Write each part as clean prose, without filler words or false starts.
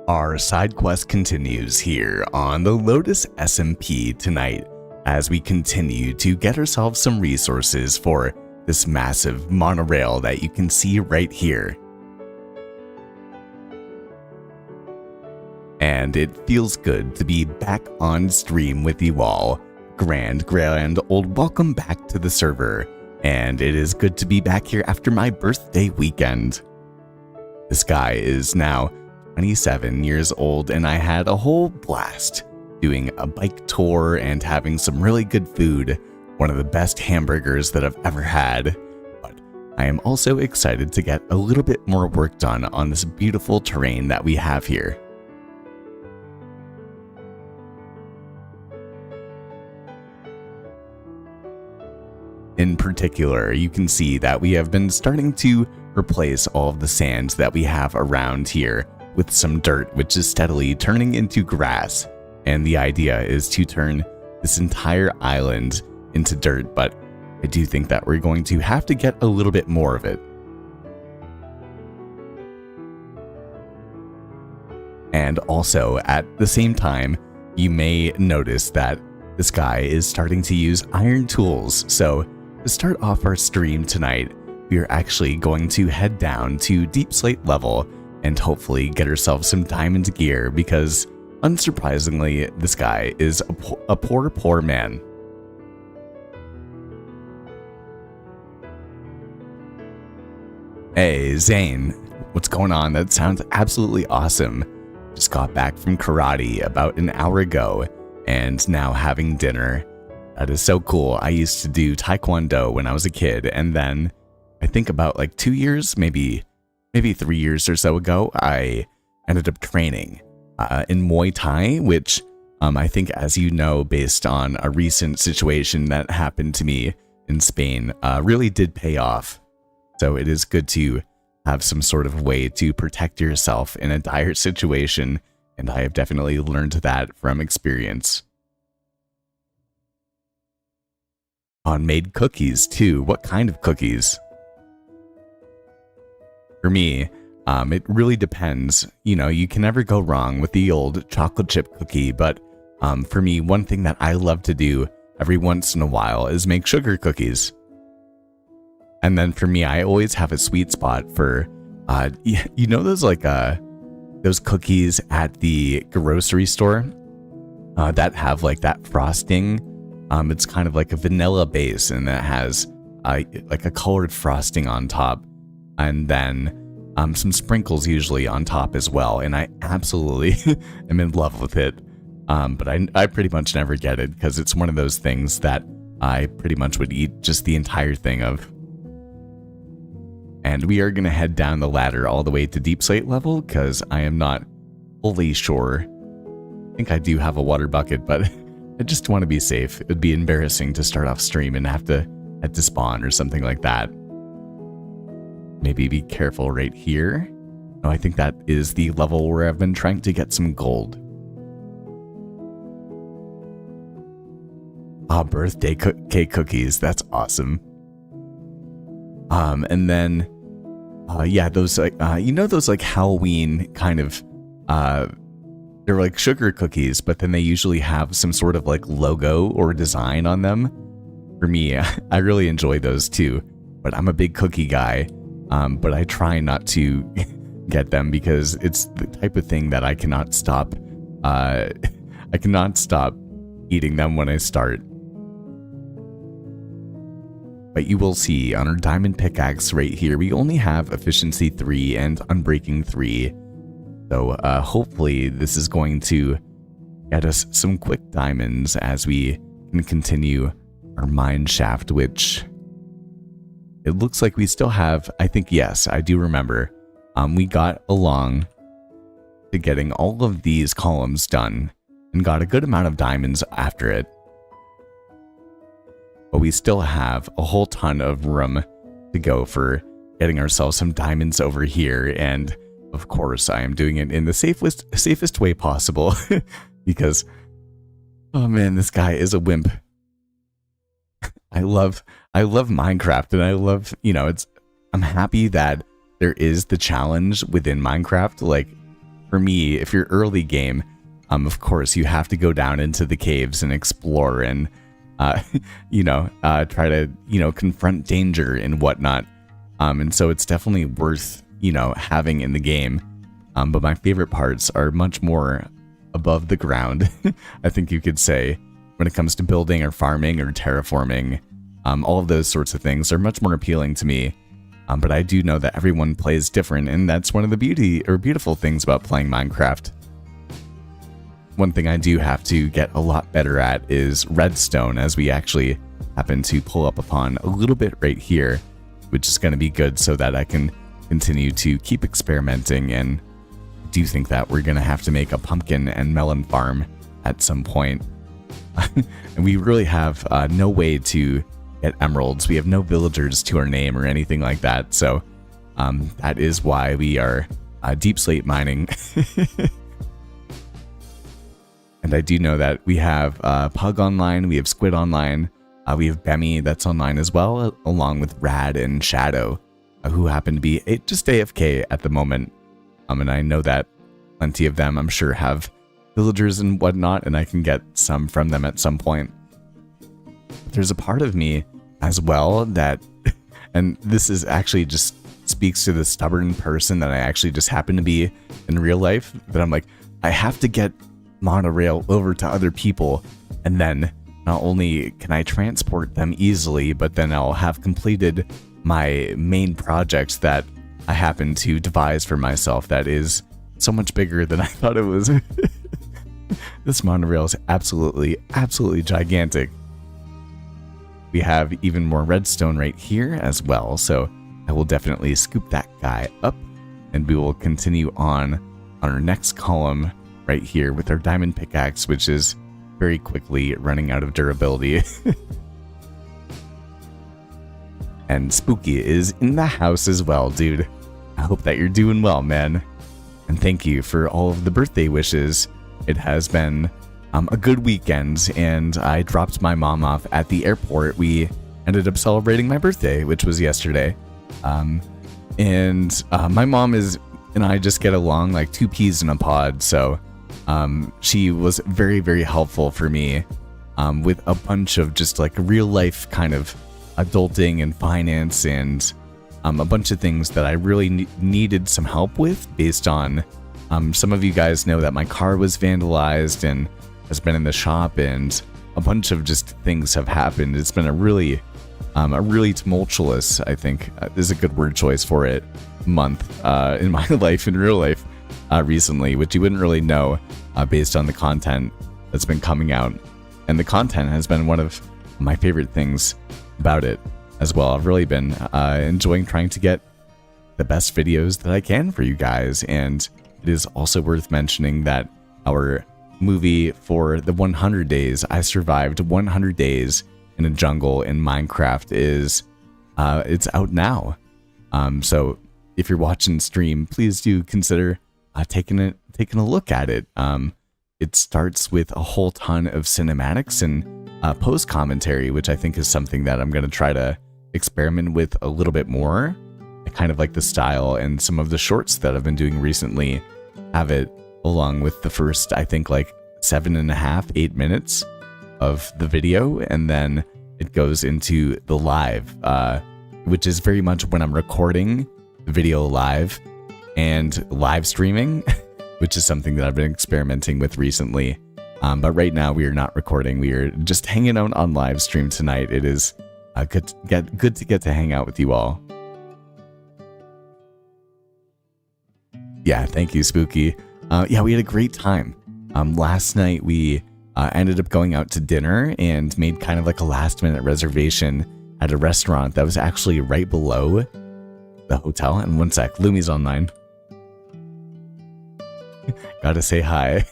Our side quest continues here on the Lotus SMP tonight as we continue to get ourselves some resources for this massive monorail that you can see right here. And it feels good to be back on stream with you all. Grand old welcome back to the server, and it is good to be back here after my birthday weekend. This guy is now 27 years old, and I had a whole blast doing a bike tour and having some really good food, one of the best hamburgers that I've ever had. But I am also excited to get a little bit more work done on this beautiful terrain that we have here. In particular, you can see that we have been starting to replace all of the sand that we have around here with some dirt, which is steadily turning into grass. And the idea is to turn this entire island into dirt, but I do think that we're going to have to get a little bit more of it. And also, at the same time, you may notice that this guy is starting to use iron tools. So to start off our stream tonight, we are actually going to head down to Deep Slate level and hopefully get ourselves some diamond gear, because unsurprisingly, this guy is a poor man. Hey, Zane, what's going on? That sounds absolutely awesome. Just got back from karate about an hour ago and now having dinner. That is so cool. I used to do Taekwondo when I was a kid, and then I think about like 2 years, maybe 3 years or so ago, I ended up training in Muay Thai, which I think, as you know, based on a recent situation that happened to me in Spain, really did pay off. So it is good to have some sort of way to protect yourself in a dire situation, and I have definitely learned that from experience. Made cookies too. What kind of cookies? For me, it really depends. You know, you can never go wrong with the old chocolate chip cookie, but for me, one thing that I love to do every once in a while is make sugar cookies. And then for me, I always have a sweet spot for, you know, those cookies at the grocery store that have like that frosting. It's kind of like a vanilla base, and it has like a colored frosting on top, and then some sprinkles usually on top as well. And I absolutely am in love with it. But I pretty much never get it because it's one of those things that I pretty much would eat just the entire thing of. And we are going to head down the ladder all the way to Deep Slate level because I am not fully sure. I think I do have a water bucket, but I just want to be safe. It would be embarrassing to start off stream and have to head to spawn or something like that. Maybe be careful right here. Oh, I think that is the level where I've been trying to get some gold. Birthday cake cookies. That's awesome. And then, yeah, those like, you know, those like Halloween kind of, they're like sugar cookies, but then they usually have some sort of like logo or design on them. For me, I really enjoy those too, but I'm a big cookie guy. But I try not to get them because it's the type of thing that I cannot stop. I cannot stop eating them when I start. But you will see on our diamond pickaxe right here, we only have efficiency 3 and unbreaking 3. So hopefully this is going to get us some quick diamonds as we can continue our mine shaft, which it looks like we still have. I think, yes, I do remember. We got along to getting all of these columns done and got a good amount of diamonds after it. But we still have a whole ton of room to go for getting ourselves some diamonds over here. And of course, I am doing it in the safest way possible because, oh man, this guy is a wimp. I love Minecraft, and I love, I'm happy that there is the challenge within Minecraft. Like, for me, if you're early game, of course, you have to go down into the caves and explore and, try to, confront danger and whatnot. And so it's definitely worth, having in the game. But my favorite parts are much more above the ground, I think you could say, when it comes to building or farming or terraforming. All of those sorts of things are much more appealing to me. But I do know that everyone plays different, and that's one of the beautiful things about playing Minecraft. One thing I do have to get a lot better at is redstone, as we actually happen to pull up upon a little bit right here, which is going to be good so that I can continue to keep experimenting. And do think that we're going to have to make a pumpkin and melon farm at some point. And we really have no way to get emeralds. We have no villagers to our name or anything like that. So that is why we are deep slate mining. And I do know that we have Pug online, we have Squid online, we have Bemmy that's online as well, along with Rad and Shadow, who happen to be just AFK at the moment. And I know that plenty of them, I'm sure, have villagers and whatnot, and I can get some from them at some point. There's a part of me as well that, and this is actually just speaks to the stubborn person that I actually just happen to be in real life, that I'm like, I have to get monorail over to other people, and then not only can I transport them easily, but then I'll have completed my main project that I happen to devise for myself that is so much bigger than I thought it was. This monorail is absolutely gigantic. We have even more redstone right here as well, so I will definitely scoop that guy up, and we will continue on our next column right here with our diamond pickaxe, which is very quickly running out of durability. And Spooky is in the house as well, dude. I hope that you're doing well, man. And thank you for all of the birthday wishes. It has been a good weekend, and I dropped my mom off at the airport. We ended up celebrating my birthday, which was yesterday. And my mom and I just get along like two peas in a pod, so she was very, very helpful for me with a bunch of just like real life kind of adulting and finance and a bunch of things that I really needed some help with based on some of you guys know that my car was vandalized and has been in the shop, and a bunch of just things have happened. It's been a really tumultuous, I think is a good word choice for it, month in my life, in real life, recently, which you wouldn't really know based on the content that's been coming out. And the content has been one of my favorite things about it as well. I've really been enjoying trying to get the best videos that I can for you guys. And it is also worth mentioning that our movie for the 100 days, I survived 100 days in a jungle in Minecraft, is it's out now. So if you're watching stream, please do consider taking a look at it. It starts with a whole ton of cinematics and post commentary, which I think is something that I'm going to try to experiment with a little bit more. I kind of like the style, and some of the shorts that I've been doing recently have it along with the first, I think, like 7.5, 8 minutes of the video, and then it goes into the live, which is very much when I'm recording the video live and live streaming, which is something that I've been experimenting with recently. But right now we are not recording. We are just hanging out on live stream tonight. It is good to get to hang out with you all. Yeah, thank you, Spooky. Yeah, we had a great time. Last night we ended up going out to dinner and made kind of like a last minute reservation at a restaurant that was actually right below the hotel. And one sec, Lumi's online. Gotta say hi.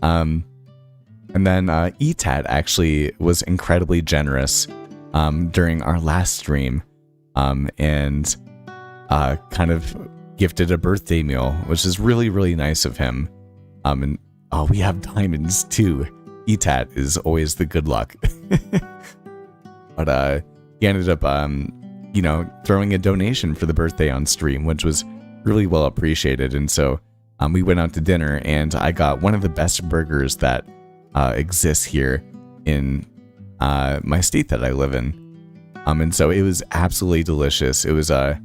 And then Etat actually was incredibly generous during our last stream, and kind of gifted a birthday meal, which is really, really nice of him. And we have diamonds too. Etat is always the good luck. But he ended up, throwing a donation for the birthday on stream, which was really well appreciated. And so we went out to dinner, and I got one of the best burgers that exists here in my state that I live in. And so it was absolutely delicious. It was a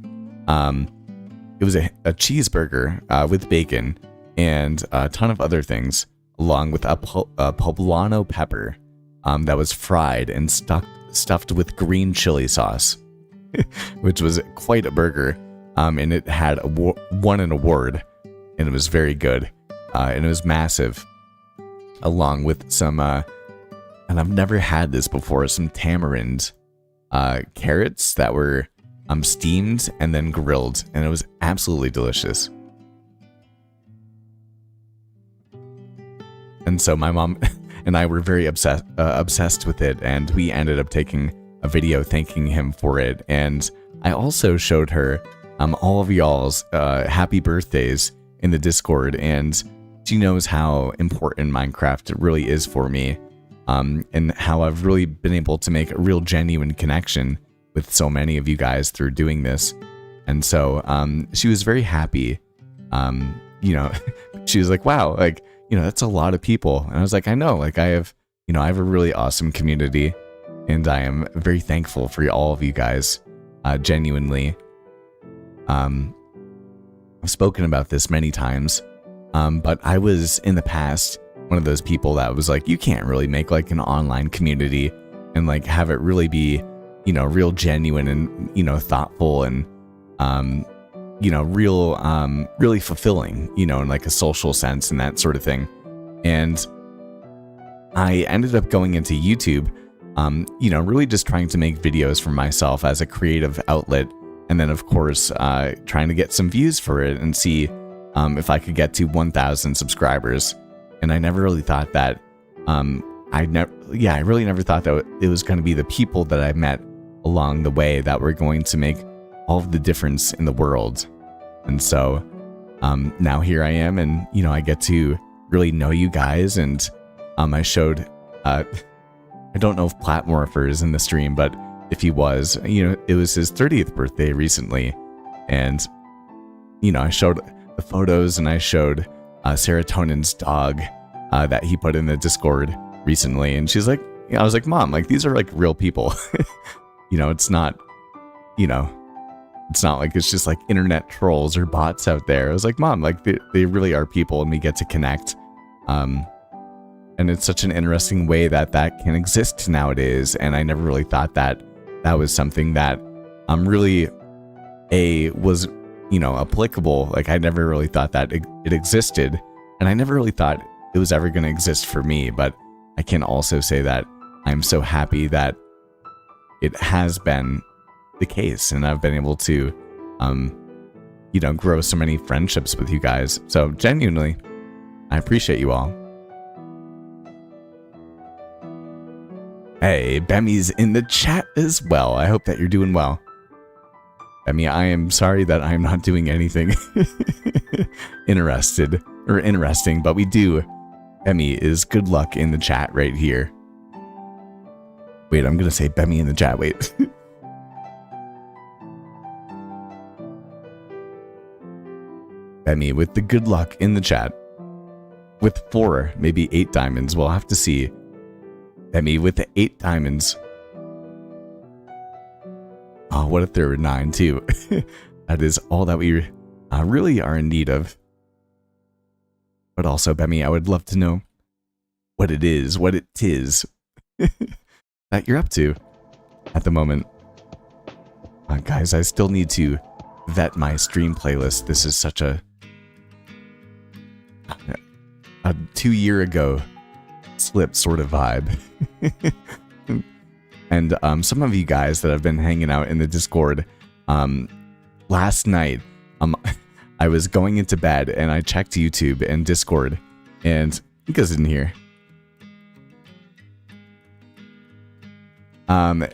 cheeseburger with bacon and a ton of other things, along with a poblano pepper that was fried and stuffed with green chili sauce, which was quite a burger. And it had won an award, and it was very good, and it was massive, along with some, and I've never had this before, some tamarind carrots that were steamed and then grilled, and it was absolutely delicious. And so my mom and I were very obsessed with it, and we ended up taking a video thanking him for it. And I also showed her all of y'all's happy birthdays in the Discord, and she knows how important Minecraft really is for me, and how I've really been able to make a real genuine connection with so many of you guys through doing this. And so she was very happy. She was like, wow, like, that's a lot of people. And I was like, I know, like I have a really awesome community, and I am very thankful for all of you guys, genuinely. I've spoken about this many times, but I was in the past one of those people that was like, you can't really make like an online community and like have it really be, real genuine and, thoughtful and, really fulfilling, in like a social sense and that sort of thing. And I ended up going into YouTube, really just trying to make videos for myself as a creative outlet. And then, of course, trying to get some views for it and see if I could get to 1,000 subscribers. And I never really thought that, I really never thought that it was going to be the people that I met along the way that were going to make all of the difference in the world. And so now here I am, and, I get to really know you guys. And I showed, I don't know if Platmorpher is in the stream, but if he was, it was his 30th birthday recently. And, I showed the photos, and I showed Serotonin's dog that he put in the Discord recently. And she's like, I was like, Mom, like, these are like real people. It's not, it's not like it's just like internet trolls or bots out there. I was like, Mom, like they really are people, and we get to connect. And it's such an interesting way that can exist nowadays. And I never really thought that was something that really was, applicable. Like I never really thought that it existed, and I never really thought it was ever going to exist for me. But I can also say that I'm so happy that it has been the case, and I've been able to, grow so many friendships with you guys. So genuinely, I appreciate you all. Hey, Bemmy's in the chat as well. I hope that you're doing well. Bemmy, I am sorry that I'm not doing anything interesting, but we do. Bemmy is good luck in the chat right here. Wait, I'm going to say Bemmy in the chat. Wait. Bemmy with the good luck in the chat. With 4, maybe 8 diamonds. We'll have to see. Bemmy with the 8 diamonds. Oh, what if there were 9 too? That is all that we really are in need of. But also, Bemmy, I would love to know what it is that you're up to at the moment. Guys, I still need to vet my stream playlist. This is such a 2-year ago slip sort of vibe. And some of you guys that have been hanging out in the Discord, last night, I was going into bed and I checked YouTube and Discord, and you guys didn't hear. About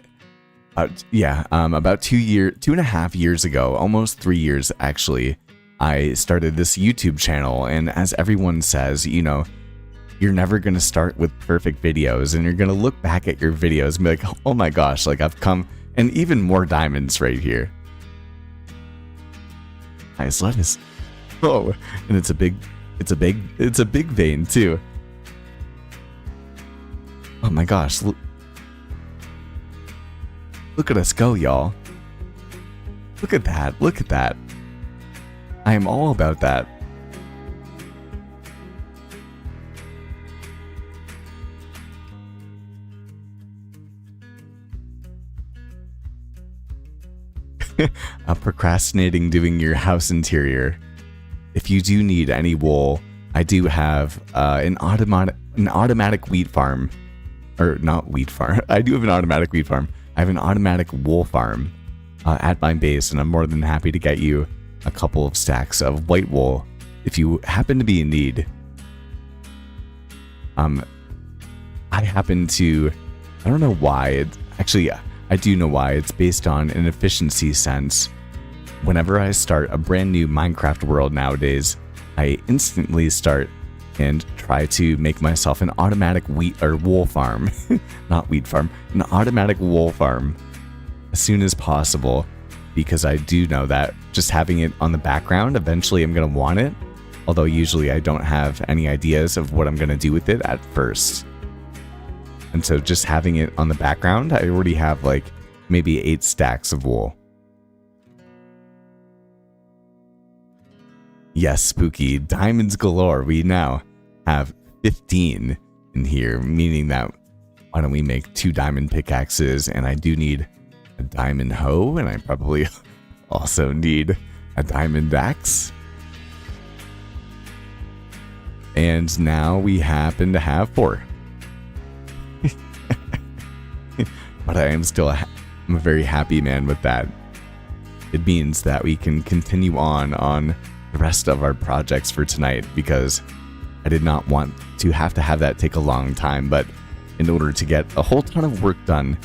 2.5 years ago, almost 3 years actually, I started this YouTube channel. And as everyone says, you're never going to start with perfect videos, and you're going to look back at your videos and be like, oh my gosh, like I've come, and even more diamonds right here. Nice lettuce. Oh, and it's a big vein too. Oh my gosh, look at us go, y'all. Look at that. I am all about that. Procrastinating doing your house interior. If you do need any wool, I do have an automatic wheat farm. Or not wheat farm. I do have an automatic wheat farm. I have an automatic wool farm at my base, and I'm more than happy to get you a couple of stacks of white wool if you happen to be in need. I happen to, I don't know why, I do know why. It's based on an efficiency sense. Whenever I start a brand new Minecraft world nowadays, I instantly start and try to make myself an automatic wool farm. Not wheat farm, an automatic wool farm as soon as possible, because I do know that just having it on the background, eventually I'm going to want it. Although usually I don't have any ideas of what I'm going to do with it at first. And so just having it on the background, I already have like maybe 8 stacks of wool. Yes, spooky. Diamonds galore. We now have 15 in here, meaning that why don't we make 2 diamond pickaxes, and I do need a diamond hoe, and I probably also need a diamond axe. And now we happen to have 4. But I am still I'm a very happy man with that. It means that we can continue on the rest of our projects for tonight, because I did not want to have that take a long time, but in order to get a whole ton of work done,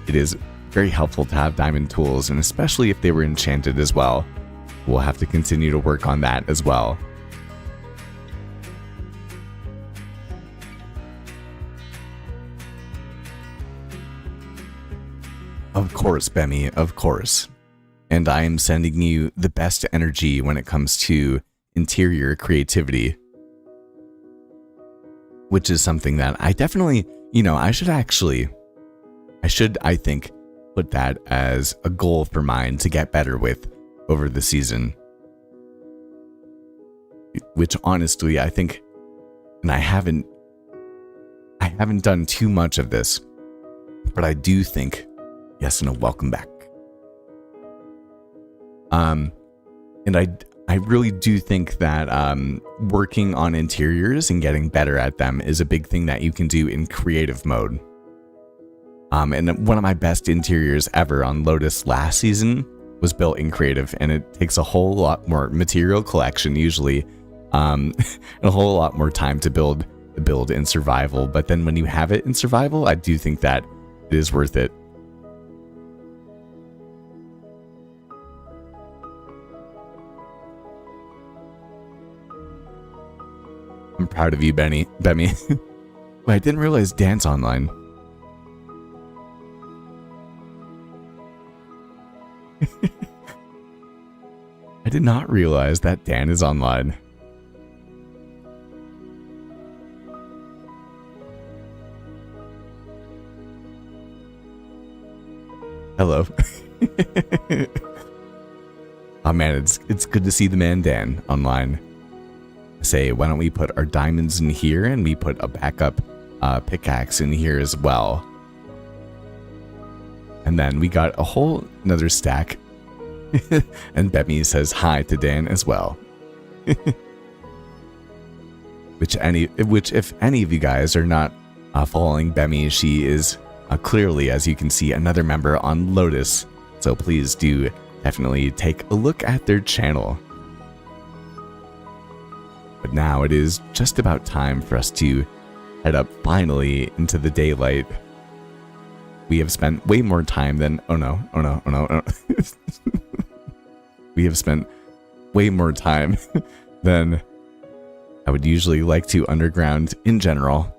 it is very helpful to have diamond tools, and especially if they were enchanted as well. We'll have to continue to work on that as well. Of course, Bemmy, of course. And I am sending you the best energy when it comes to interior creativity. Which is something that I definitely, I should, I think, put that as a goal for mine to get better with over the season. Which honestly, I think, and I haven't done too much of this, but I do think, yes, and welcome back. And I really do think that working on interiors and getting better at them is a big thing that you can do in creative mode. And one of my best interiors ever on Lotus last season was built in creative, and it takes a whole lot more material collection usually, and a whole lot more time to build the build in survival. But then when you have it in survival, I do think that it is worth it. I'm proud of you, Bemmy. Wait, I didn't realize Dan's online. I did not realize that Dan is online. Hello. Oh man, it's good to see the man Dan online. Say, why don't we put our diamonds in here, and we put a backup pickaxe in here as well. And then we got a whole another stack. And Bemmy says hi to Dan as well. Which if any of you guys are not following Bemmy, she is clearly, as you can see, another member on Lotus. So please do definitely take a look at their channel. But now it is just about time for us to head up finally into the daylight. We have spent way more time than... Oh no. We have spent way more time than I would usually like to underground in general.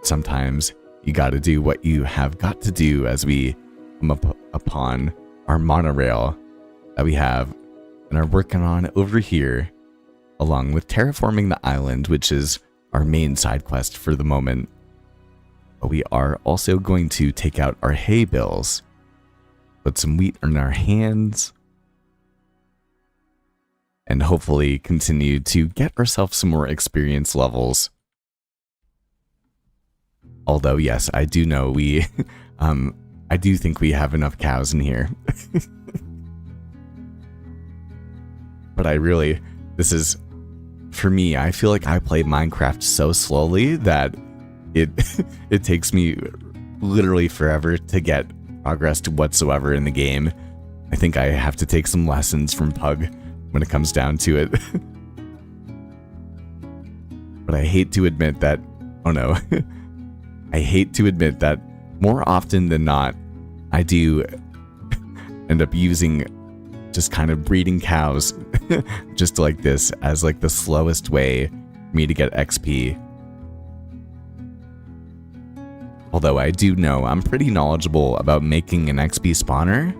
Sometimes you gotta do what you have got to do as we come up upon our monorail that we have and are working on over here, along with terraforming the island, which is our main side quest for the moment. But we are also going to take out our hay bales, put some wheat in our hands, and hopefully continue to get ourselves some more experience levels. Although, yes, I do know I do think we have enough cows in here. But this is, for me, I feel like I play Minecraft so slowly that it takes me literally forever to get progress whatsoever in the game. I think I have to take some lessons from Pug when it comes down to it. But I hate to admit that, oh no, I hate to admit that more often than not, I do end up using just kind of breeding cows just like this as like the slowest way for me to get XP. Although I do know I'm pretty knowledgeable about making an XP spawner,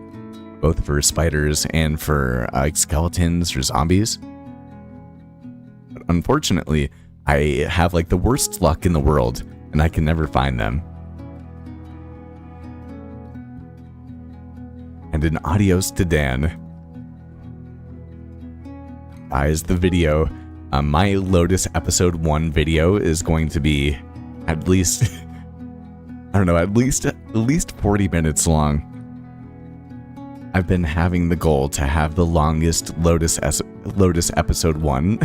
both for spiders and for skeletons or zombies. But unfortunately, I have like the worst luck in the world and I can never find them. And an adios to Dan. Guys, the video, my Lotus episode 1 video is going to be at least, I don't know, at least 40 minutes long. I've been having the goal to have the longest Lotus episode 1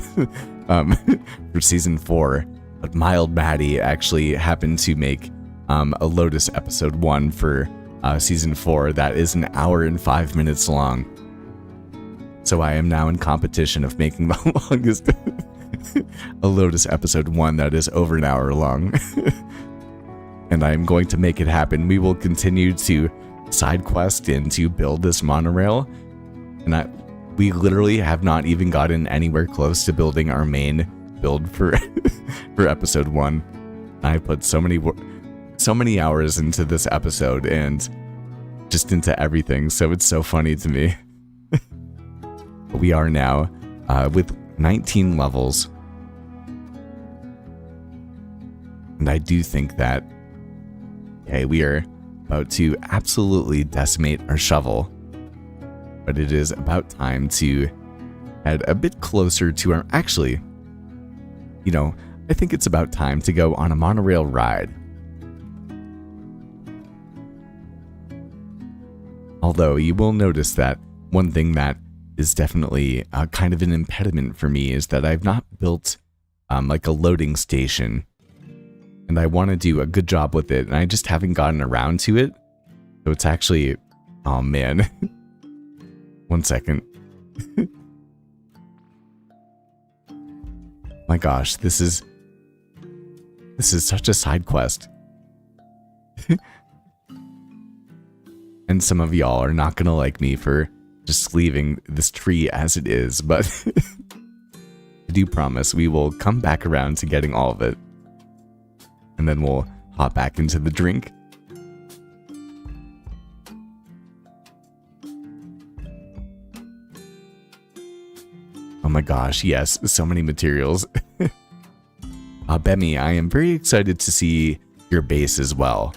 for season 4, but Mild Maddie actually happened to make a Lotus episode 1 for season 4 that is an hour and 5 minutes long. So I am now in competition of making the longest a Lotus episode 1 that is over an hour long. And I am going to make it happen. We will continue to side quest and to build this monorail. And we literally have not even gotten anywhere close to building our main build for for episode 1. I put so many hours into this episode and just into everything, so it's so funny to me. We are now with 19 levels. And I do think that, okay, we are about to absolutely decimate our shovel. But it is about time to head a bit closer to our, actually, I think it's about time to go on a monorail ride. Although you will notice that one thing that is definitely kind of an impediment for me is that I've not built like a loading station, and I want to do a good job with it, and I just haven't gotten around to it. So it's actually, oh man, 1 second. My gosh, this is such a side quest. And some of y'all are not gonna like me for just leaving this tree as it is, but I do promise we will come back around to getting all of it. And then we'll hop back into the drink. Oh my gosh, yes, so many materials. Bemi, I am very excited to see your base as well.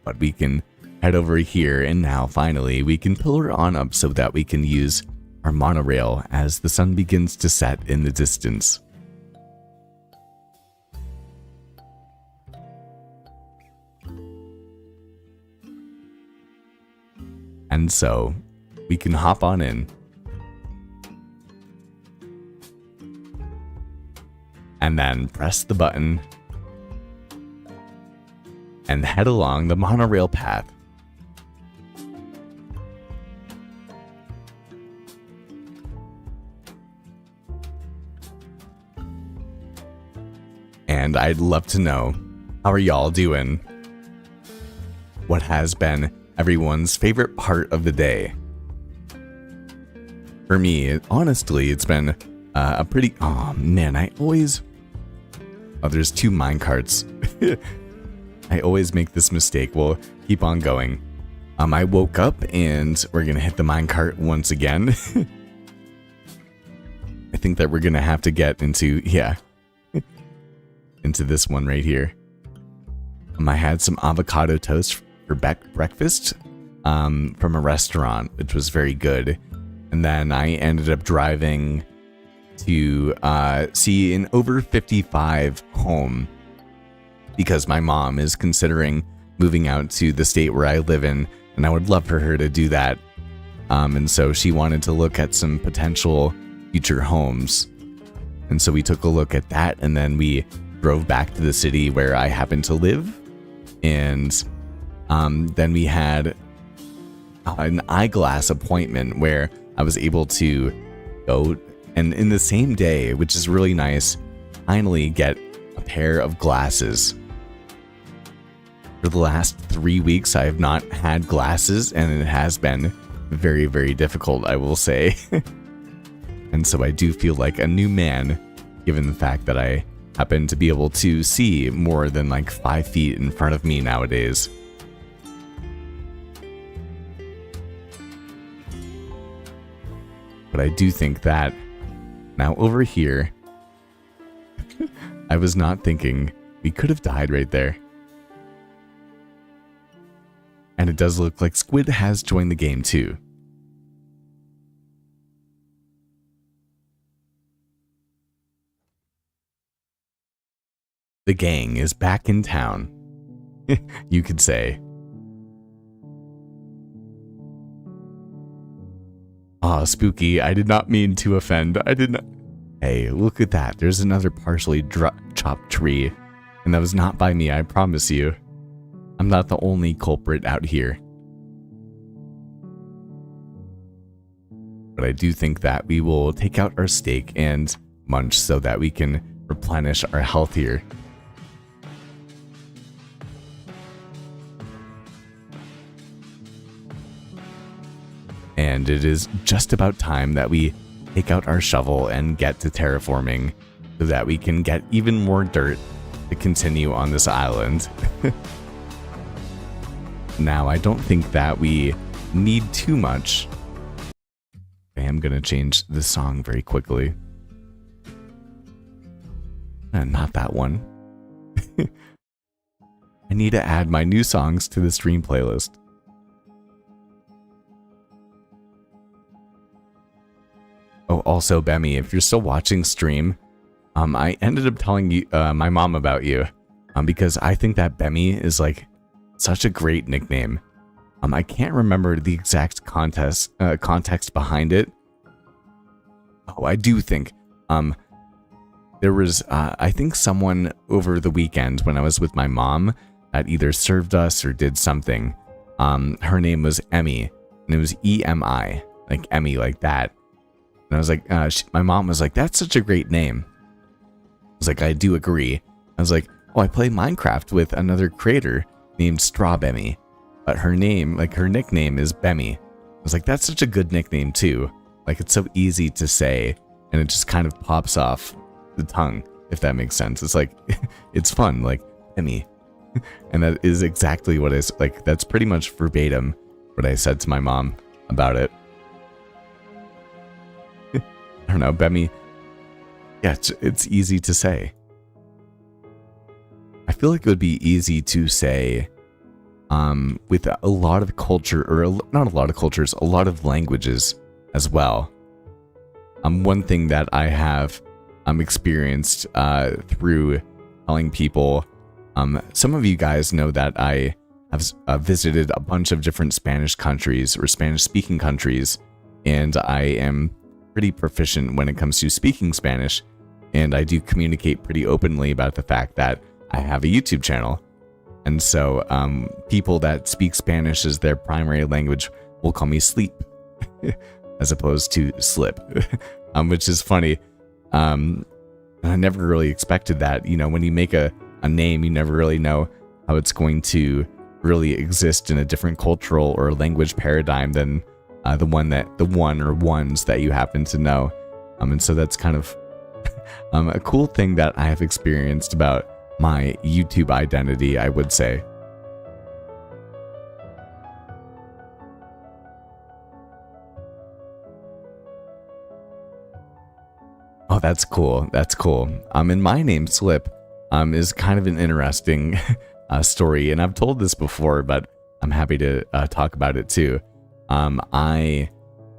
But we can head over here, and now finally we can pillar on up so that we can use our monorail as the sun begins to set in the distance. And so we can hop on in. And then press the button and head along the monorail path. And I'd love to know, how are y'all doing? What has been everyone's favorite part of the day? For me, honestly, it's been a pretty... Oh man, I always... Oh, there's 2 minecarts. I always make this mistake. We'll keep on going. I woke up and we're gonna hit the minecart once again. I think that we're gonna have to get into, into this one right here. I had some avocado toast for breakfast from a restaurant, which was very good. And then I ended up driving to see an over 55 home because my mom is considering moving out to the state where I live in, and I would love for her to do that. And so she wanted to look at some potential future homes. And so we took a look at that, and then we drove back to the city where I happen to live. And then we had an eyeglass appointment where I was able to go and in the same day, which is really nice, finally get a pair of glasses. For the last 3 weeks, I have not had glasses, and it has been very, very difficult, I will say. And so I do feel like a new man, given the fact that I happen to be able to see more than like 5 feet in front of me nowadays. But I do think that now over here, I was not thinking we could have died right there. And it does look like Squid has joined the game too. The gang is back in town, you could say. Aw, spooky, I did not mean to offend. I did not. Hey, look at that. There's another partially chopped tree. And that was not by me, I promise you. I'm not the only culprit out here. But I do think that we will take out our steak and munch so that we can replenish our health here. And it is just about time that we take out our shovel and get to terraforming so that we can get even more dirt to continue on this island. Now, I don't think that we need too much. I am going to change the song very quickly. Not that one. I need to add my new songs to the stream playlist. Oh, also, Bemmy, if you're still watching stream, I ended up telling you, my mom about you, because I think that Bemmy is like such a great nickname. I can't remember the exact context behind it. Oh, I do think, there was, I think someone over the weekend when I was with my mom that either served us or did something. Her name was Emmy, and it was E-M-I, like Emmy, like that. And I was like, my mom was like, that's such a great name. I was like, I do agree. I was like, oh, I play Minecraft with another creator named Strawbemmy, but her name, like her nickname is Bemmy. I was like, that's such a good nickname too. Like, it's so easy to say, and it just kind of pops off the tongue, if that makes sense. It's like, it's fun, like, Bemmy. And that is exactly what is, like, that's pretty much verbatim what I said to my mom about it. I don't know, Bemmy. Yeah, it's easy to say. I feel like it would be easy to say with a lot of culture, or not a lot of cultures, a lot of languages as well. One thing that I have experienced through telling people, some of you guys know that I have visited a bunch of different Spanish countries or Spanish-speaking countries, and I am pretty proficient when it comes to speaking Spanish, and I do communicate pretty openly about the fact that I have a YouTube channel. And so people that speak Spanish as their primary language will call me Sleep as opposed to Slip, which is funny. I never really expected that. You know, when you make a name, you never really know how it's going to really exist in a different cultural or language paradigm than the one or ones that you happen to know. And so that's kind of a cool thing that I have experienced about my YouTube identity, I would say. Oh, that's cool. That's cool. And my name, Slip, is kind of an interesting story, and I've told this before, but I'm happy to talk about it too. I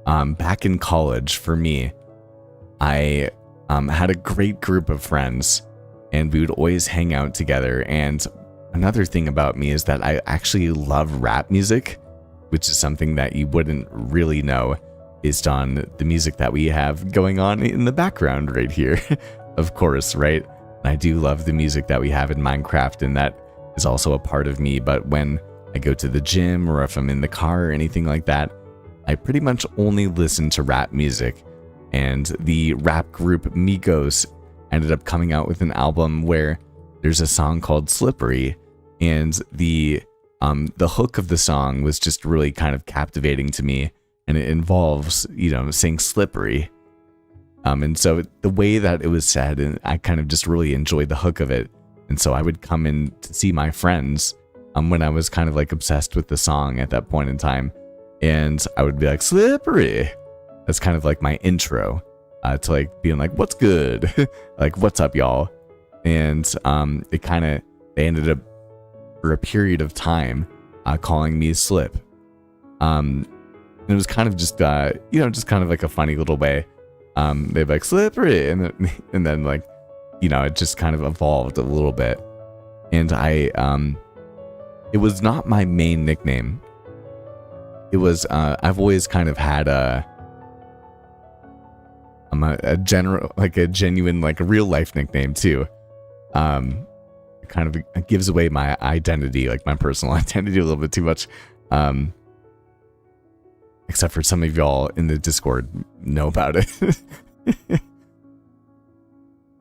back in college, for me, I had a great group of friends, and we would always hang out together. And another thing about me is that I actually love rap music, which is something that you wouldn't really know based on the music that we have going on in the background right here. Of course, right? I do love the music that we have in Minecraft, and that is also a part of me. But when I go to the gym, or if I'm in the car or anything like that, I pretty much only listen to rap music. And the rap group Migos ended up coming out with an album where there's a song called Slippery, and the hook of the song was just really kind of captivating to me, and it involves, saying slippery. And so the way that it was said, and I kind of just really enjoyed the hook of it. And so I would come in to see my friends when I was kind of like obsessed with the song at that point in time, and I would be like, slippery. That's kind of like my intro to like being like, what's good? Like, what's up, y'all? And they ended up for a period of time calling me Slip. It was kind of just just kind of like a funny little way. They'd be like, slippery, and then like, it just kind of evolved a little bit. And it was not my main nickname. It was I've always kind of had a genuine, like a real life nickname too. It kind of gives away my identity, like my personal identity, a little bit too much. Except for some of y'all in the Discord know about it.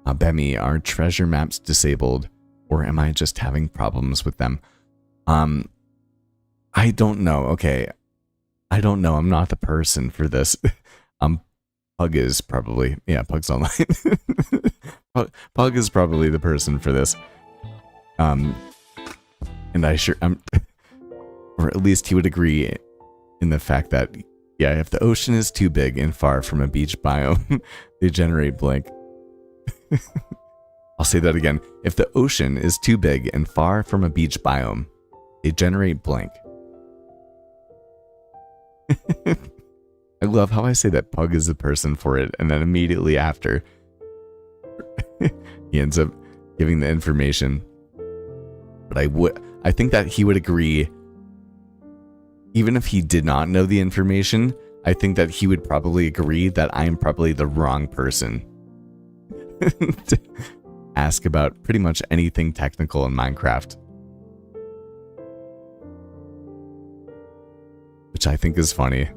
Bemi, are treasure maps disabled, or am I just having problems with them? I don't know. Okay, I don't know. I'm not the person for this. Pug is probably, Pug's online. Pug is probably the person for this. And or at least he would agree in the fact that, if the ocean is too big and far from a beach biome, they generate blank. I'll say that again. If the ocean is too big and far from a beach biome, they generate blank. I love how I say that Pug is the person for it, and then immediately after, he ends up giving the information. But I think that he would agree. Even if he did not know the information, I think that he would probably agree that I'm probably the wrong person to ask about pretty much anything technical in Minecraft. Which I think is funny.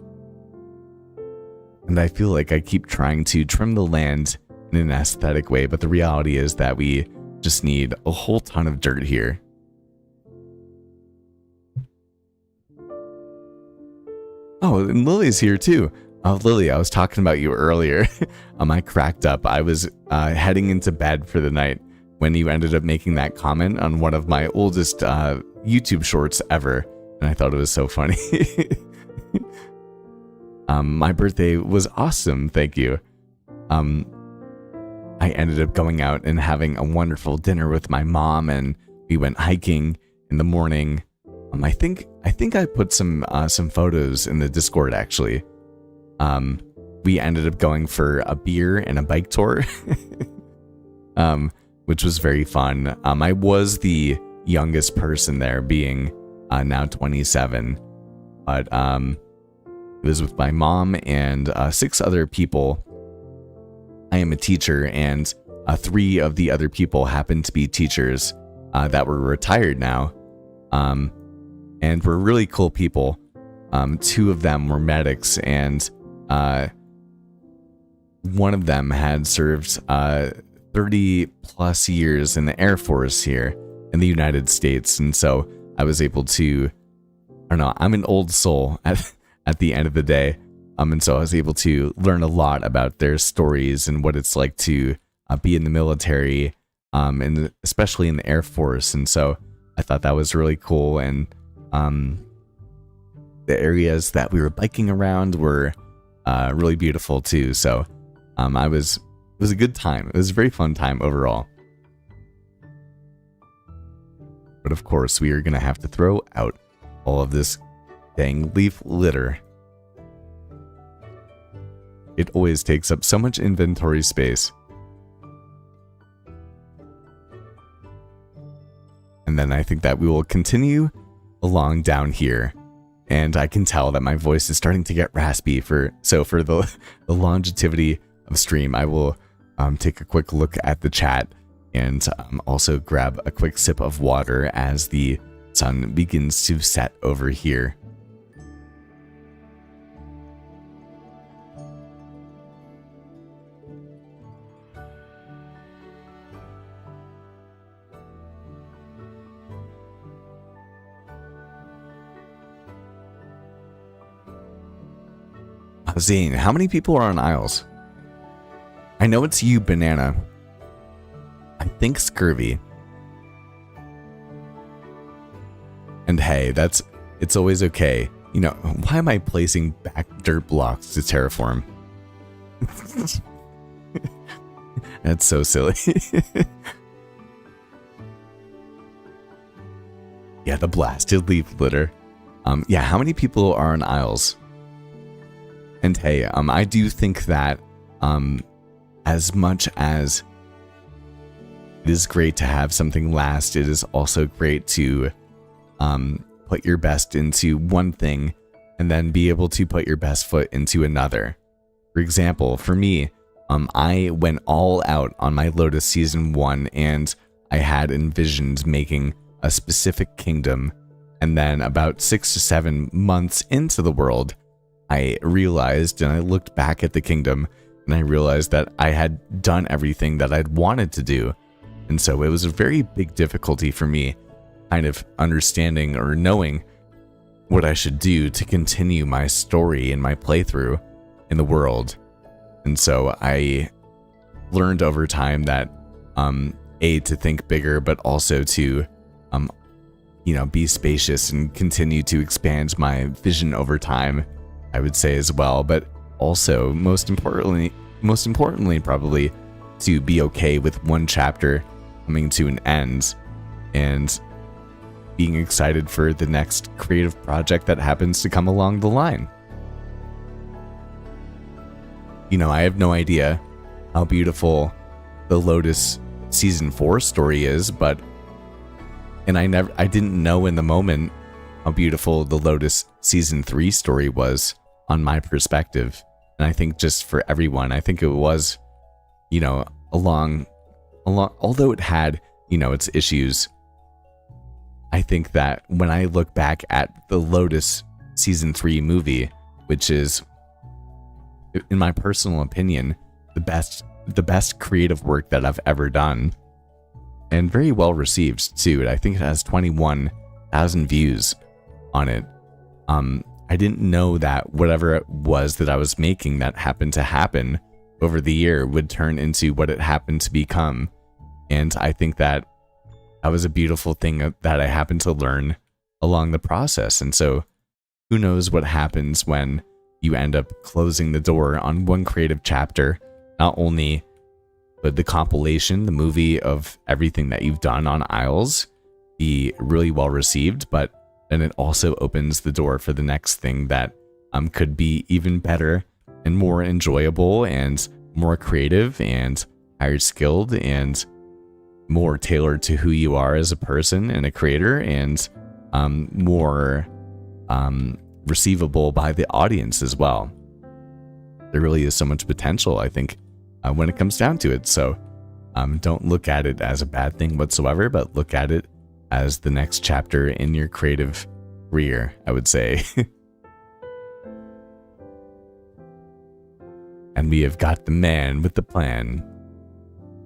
And I feel like I keep trying to trim the land in an aesthetic way, but the reality is that we just need a whole ton of dirt here. Oh, and Lily's here too. Oh, Lily, I was talking about you earlier. I cracked up. I was heading into bed for the night when you ended up making that comment on one of my oldest YouTube shorts ever. And I thought it was so funny. My birthday was awesome. Thank you. I ended up going out and having a wonderful dinner with my mom, and we went hiking in the morning. I think I put some photos in the Discord actually. We ended up going for a beer and a bike tour, which was very fun. I was the youngest person there, being now 27, but it was with my mom and 6 other people. I am a teacher, and 3 of the other people happened to be teachers that were retired now. And were really cool people. 2 of them were medics, and one of them had served 30 plus years in the Air Force here in the United States. And so I was able to, I don't know, I'm an old soul at the end of the day. And so I was able to learn a lot about their stories and what it's like to be in the military, and especially in the Air Force. And so I thought that was really cool. And the areas that we were biking around were really beautiful too. So it was a good time. It was a very fun time overall. But of course, we are going to have to throw out all of this dang leaf litter. It always takes up so much inventory space. And then I think that we will continue along down here. And I can tell that my voice is starting to get raspy. So for the longevity of stream, I will take a quick look at the chat and also grab a quick sip of water as the sun begins to set over here. Zane, how many people are on Isles? I know it's you, Banana. I think Scurvy. And hey, it's always okay. You know, why am I placing back dirt blocks to terraform? That's so silly. Yeah, the blasted leaf litter. Yeah, how many people are on Isles? And hey, I do think that as much as it is great to have something last, it is also great to put your best into one thing and then be able to put your best foot into another. For example, for me, I went all out on my Lotus Season 1 and I had envisioned making a specific kingdom. And then about 6 to 7 months into the world, I realized, and I looked back at the kingdom, and I realized that I had done everything that I'd wanted to do. And so it was a very big difficulty for me kind of understanding or knowing what I should do to continue my story and my playthrough in the world. And so I learned over time that to think bigger, but also to be spacious and continue to expand my vision over time, I would say as well. But also most importantly probably to be okay with one chapter coming to an end and being excited for the next creative project that happens to come along the line. I have no idea how beautiful the Lotus Season 4 story is, and I didn't know in the moment how beautiful the Lotus Season 3 story was on my perspective. And I think just for everyone, I think it was, along, although it had, its issues, I think that when I look back at the Lotus Season 3 movie, which is, in my personal opinion, the best creative work that I've ever done, and very well received too. I think it has 21,000 views on it. I didn't know that whatever it was that I was making that happened to happen over the year would turn into what it happened to become. And I think that was a beautiful thing that I happened to learn along the process. And so who knows what happens when you end up closing the door on one creative chapter, not only but the compilation, the movie of everything that you've done on Isles be really well received, but then it also opens the door for the next thing that could be even better and more enjoyable and more creative and higher skilled and more tailored to who you are as a person and a creator, and more receivable by the audience as well. There really is so much potential, I think, when it comes down to it. So don't look at it as a bad thing whatsoever, but look at it as the next chapter in your creative career, I would say. And we have got the man with the plan,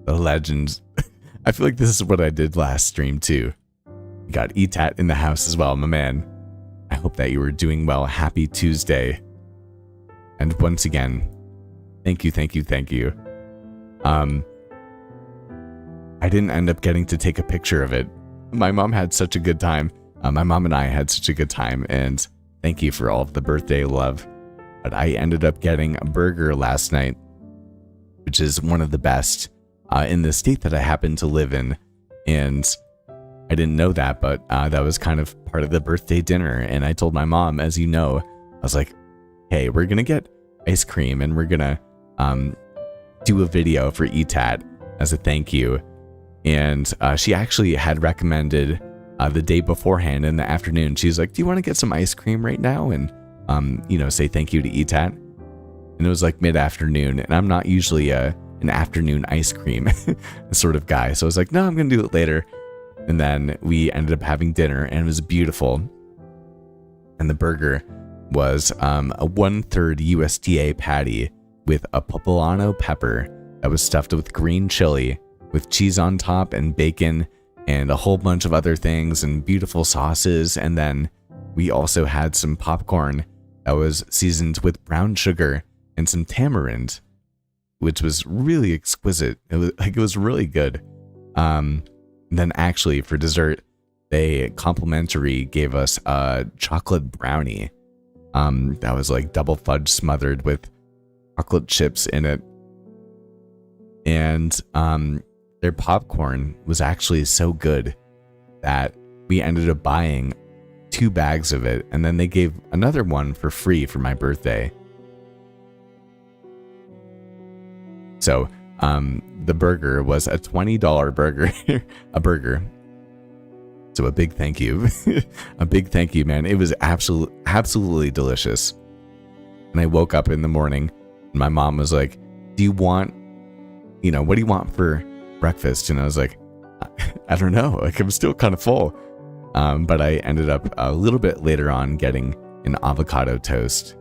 the legend. I feel like this is what I did last stream too. We got Etat in the house as well, my man. I hope that you were doing well. Happy Tuesday. And once again, thank you. I didn't end up getting to take a picture of it. My mom had such a good time. My mom and I had such a good time, and thank you for all of the birthday love. But I ended up getting a burger last night, which is one of the best in the state that I happen to live in. And I didn't know that, but that was kind of part of the birthday dinner. And I told my mom, as you know, I was like, hey, we're going to get ice cream and we're going to do a video for ETAT as a thank you. And she actually had recommended the day beforehand in the afternoon. She's like, do you want to get some ice cream right now? And, say thank you to ETAT. And it was like mid-afternoon, and I'm not usually an afternoon ice cream sort of guy. So I was like, no, I'm going to do it later. And then we ended up having dinner, and it was beautiful. And the burger was a 1/3 USDA patty with a poblano pepper that was stuffed with green chili, with cheese on top and bacon and a whole bunch of other things and beautiful sauces. And then we also had some popcorn that was seasoned with brown sugar and some tamarind, which was really exquisite. It was really good. Then actually for dessert, they complimentary gave us a chocolate brownie that was like double fudge smothered with chocolate chips in it. And their popcorn was actually so good that we ended up buying 2 bags of it, and then they gave another one for free for my birthday. So the burger was a $20 burger, a burger. So a big thank you, a big thank you, man. It was absolutely delicious. And I woke up in the morning, and my mom was like, do you want, what do you want for breakfast? And I was like, I don't know. Like, I'm still kind of full. But I ended up a little bit later on getting an avocado toast.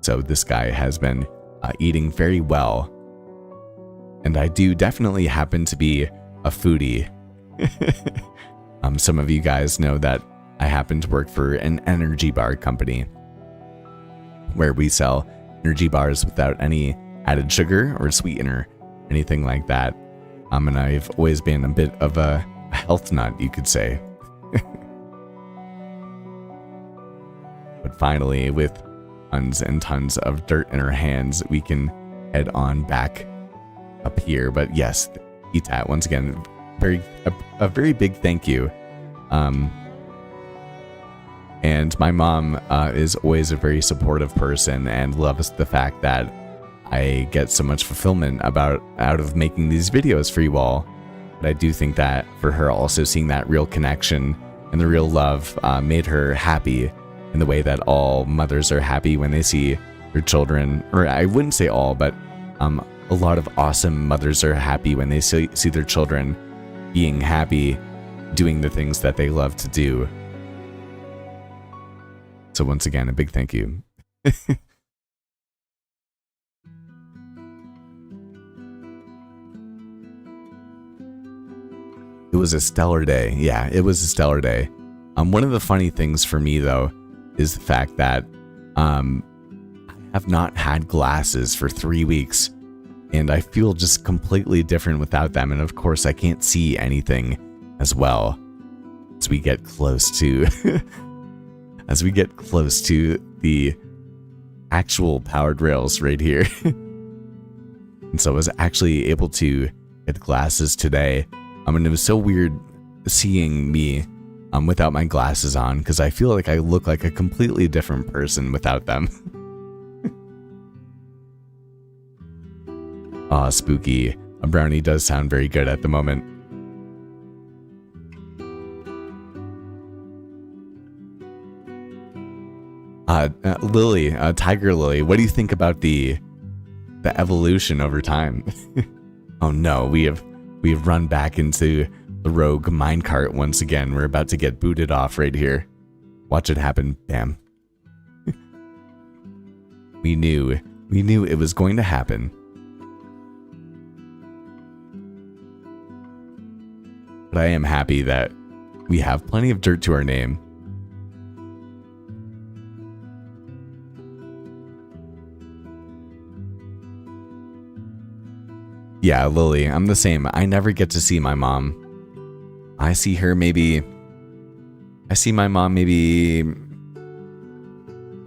So this guy has been eating very well. And I do definitely happen to be a foodie. Some of you guys know that I happen to work for an energy bar company where we sell energy bars without any added sugar or sweetener, anything like that. And I've always been a bit of a health nut, you could say. But finally, with tons and tons of dirt in our hands, we can head on back up here. But yes, ETAT, once again, a very big thank you. And my mom is always a very supportive person and loves the fact that I get so much fulfillment out of making these videos for you all. But I do think that for her, also seeing that real connection and the real love made her happy in the way that all mothers are happy when they see their children, or I wouldn't say all, but a lot of awesome mothers are happy when they see their children being happy, doing the things that they love to do. So once again, a big thank you. It was a stellar day. Yeah, it was a stellar day. One of the funny things for me, though, is the fact that I have not had glasses for 3 weeks, and I feel just completely different without them. And of course, I can't see anything as well as we get close to the actual powered rails right here. And so I was actually able to get glasses today. And it was so weird seeing me without my glasses on, because I feel like I look like a completely different person without them. Aw, spooky. A brownie does sound very good at the moment. Lily, Tiger Lily, what do you think about the evolution over time? Oh no, we have run back into the rogue minecart once again. We're about to get booted off right here. Watch it happen. Bam. We knew it was going to happen. But I am happy that we have plenty of dirt to our name. Yeah, Lily, I'm the same. I never get to see my mom. I see her maybe... I see my mom maybe...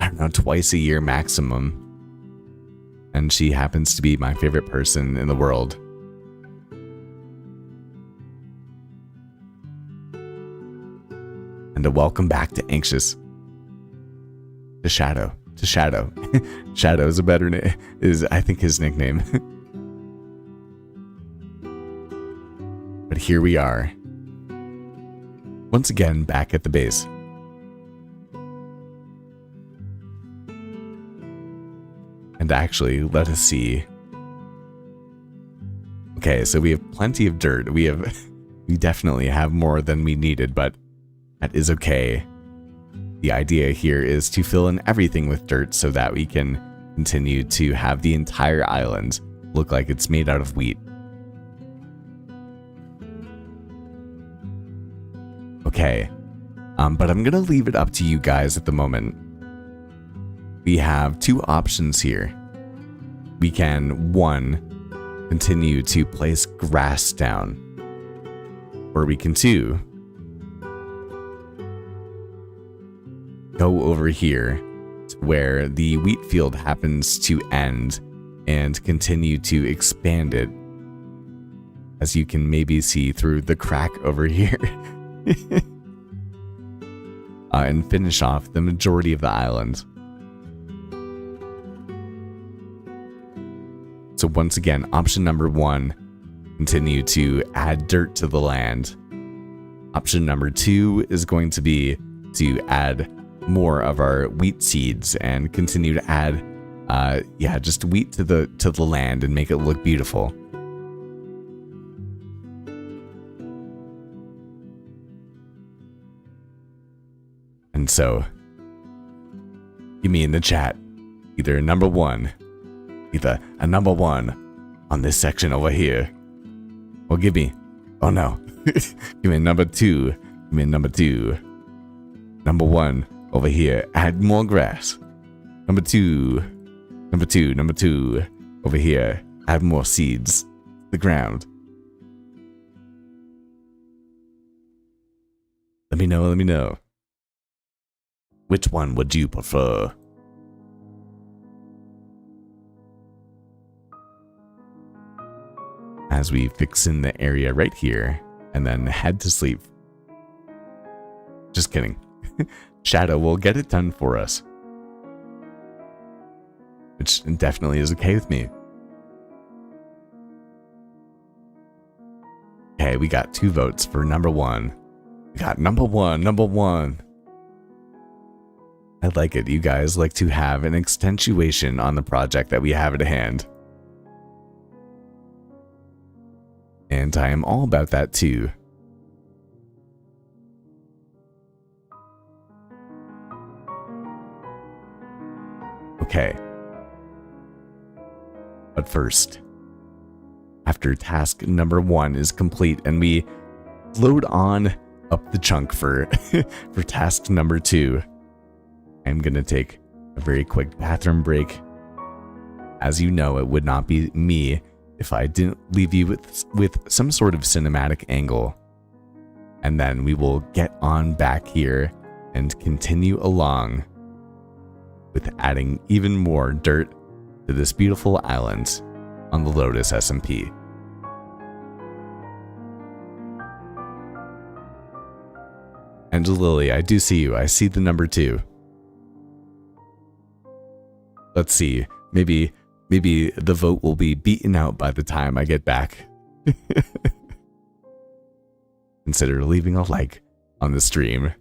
I don't know, twice a year maximum. And she happens to be my favorite person in the world. And a welcome back to Anxious. To Shadow. To Shadow. Shadow is a better name. Is, I think, his nickname. But here we are. Once again, back at the base. And actually, let us see. Okay, so we have plenty of dirt. We definitely have more than we needed, but that is okay. The idea here is to fill in everything with dirt so that we can continue to have the entire island look like it's made out of wheat. Okay, but I'm gonna leave it up to you guys at the moment. We have two options here. We can, one, continue to place grass down, or we can, two, go over here to where the wheat field happens to end and continue to expand it, as you can maybe see through the crack over here. And finish off the majority of the island. So once again, option number one, continue to add dirt to the land. Option number two is going to be to add more of our wheat seeds and continue to add, just wheat to the land and make it look beautiful. And so, give me in the chat either a number one on this section over here, or give me, oh no, give me a number two, number one over here, add more grass, number two over here, add more seeds to the ground. Let me know. Which one would you prefer? As we fix in the area right here, and then head to sleep. Just kidding. Shadow will get it done for us. Which definitely is okay with me. Okay, we got 2 votes for number one. We got number one. I like it. You guys like to have an extenuation on the project that we have at hand. And I am all about that too. Okay. But first, after task number 1 is complete and we load on up the chunk for for task number 2, I'm gonna take a very quick bathroom break. As you know, it would not be me if I didn't leave you with some sort of cinematic angle. And then we will get on back here and continue along with adding even more dirt to this beautiful island on the Lotus SMP. And Lily, I do see you. I see the number 2. Let's see. Maybe the vote will be beaten out by the time I get back. Consider leaving a like on the stream.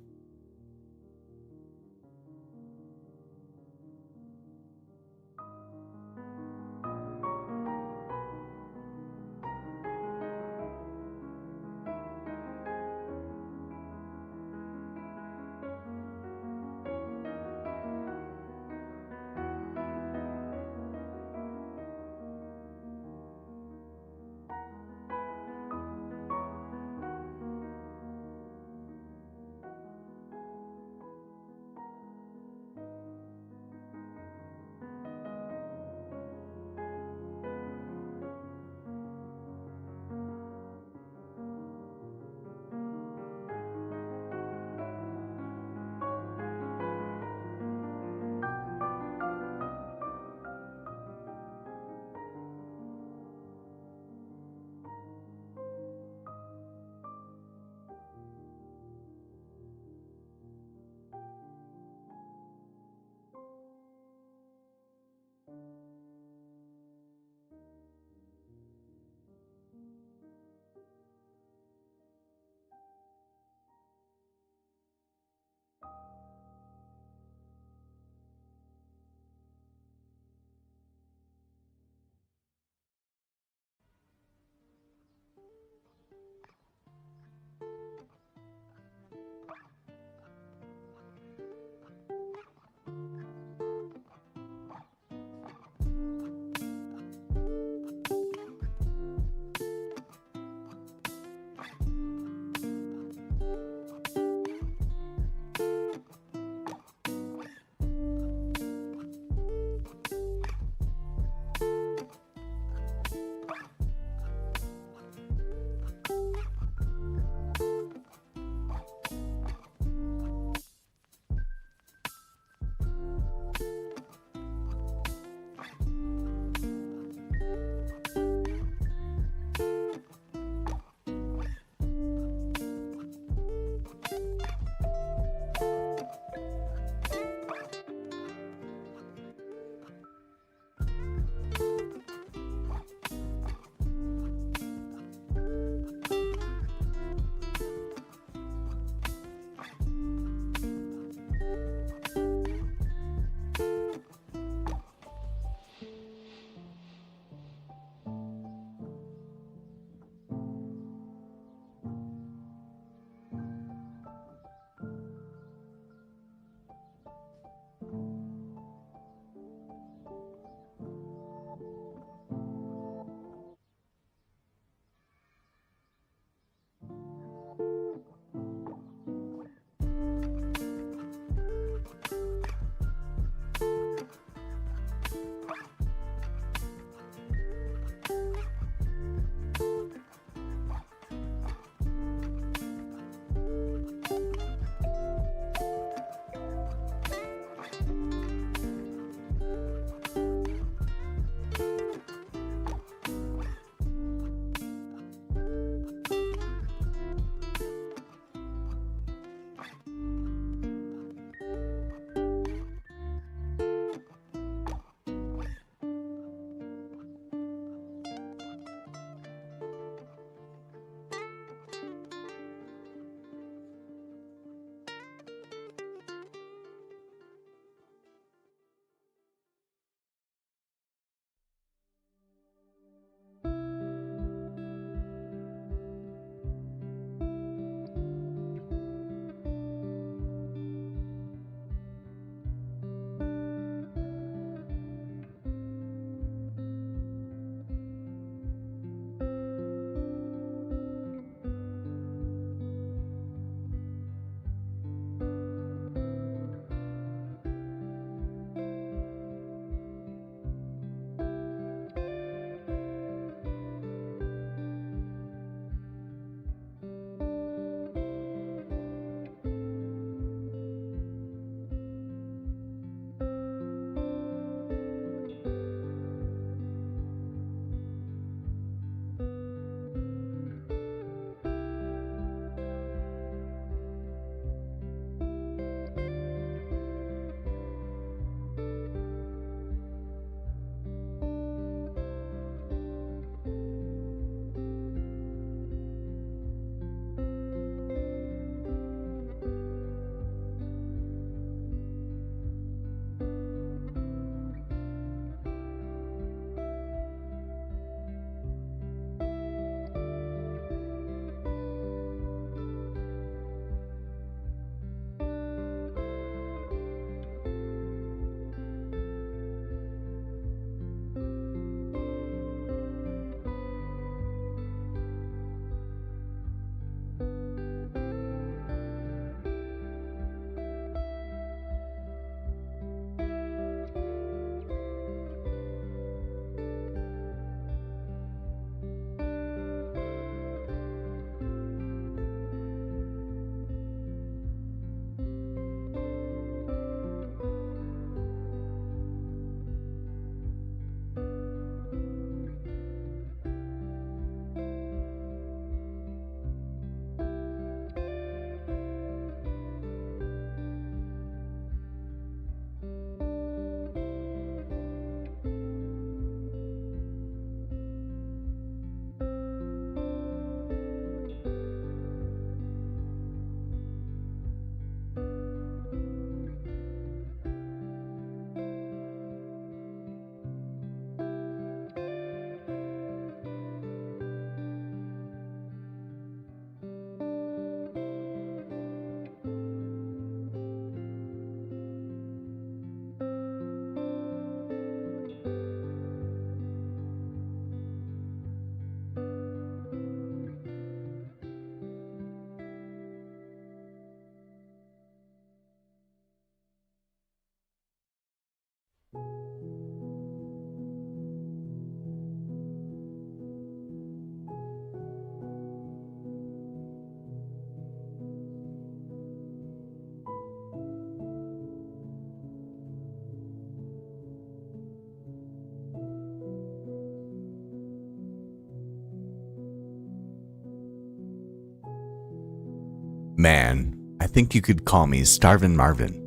Man, I think you could call me Starvin' Marvin.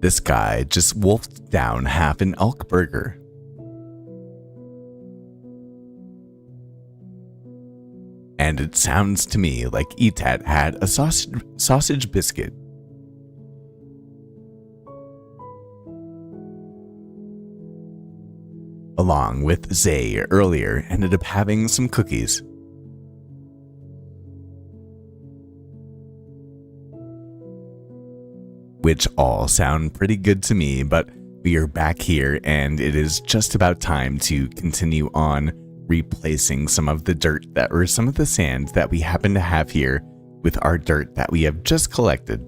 This guy just wolfed down half an elk burger. And it sounds to me like Etat had a sausage biscuit. Along with Zay earlier, ended up having some cookies. Which all sound pretty good to me, but we are back here and it is just about time to continue on replacing some of the dirt or some of the sand that we happen to have here with our dirt that we have just collected.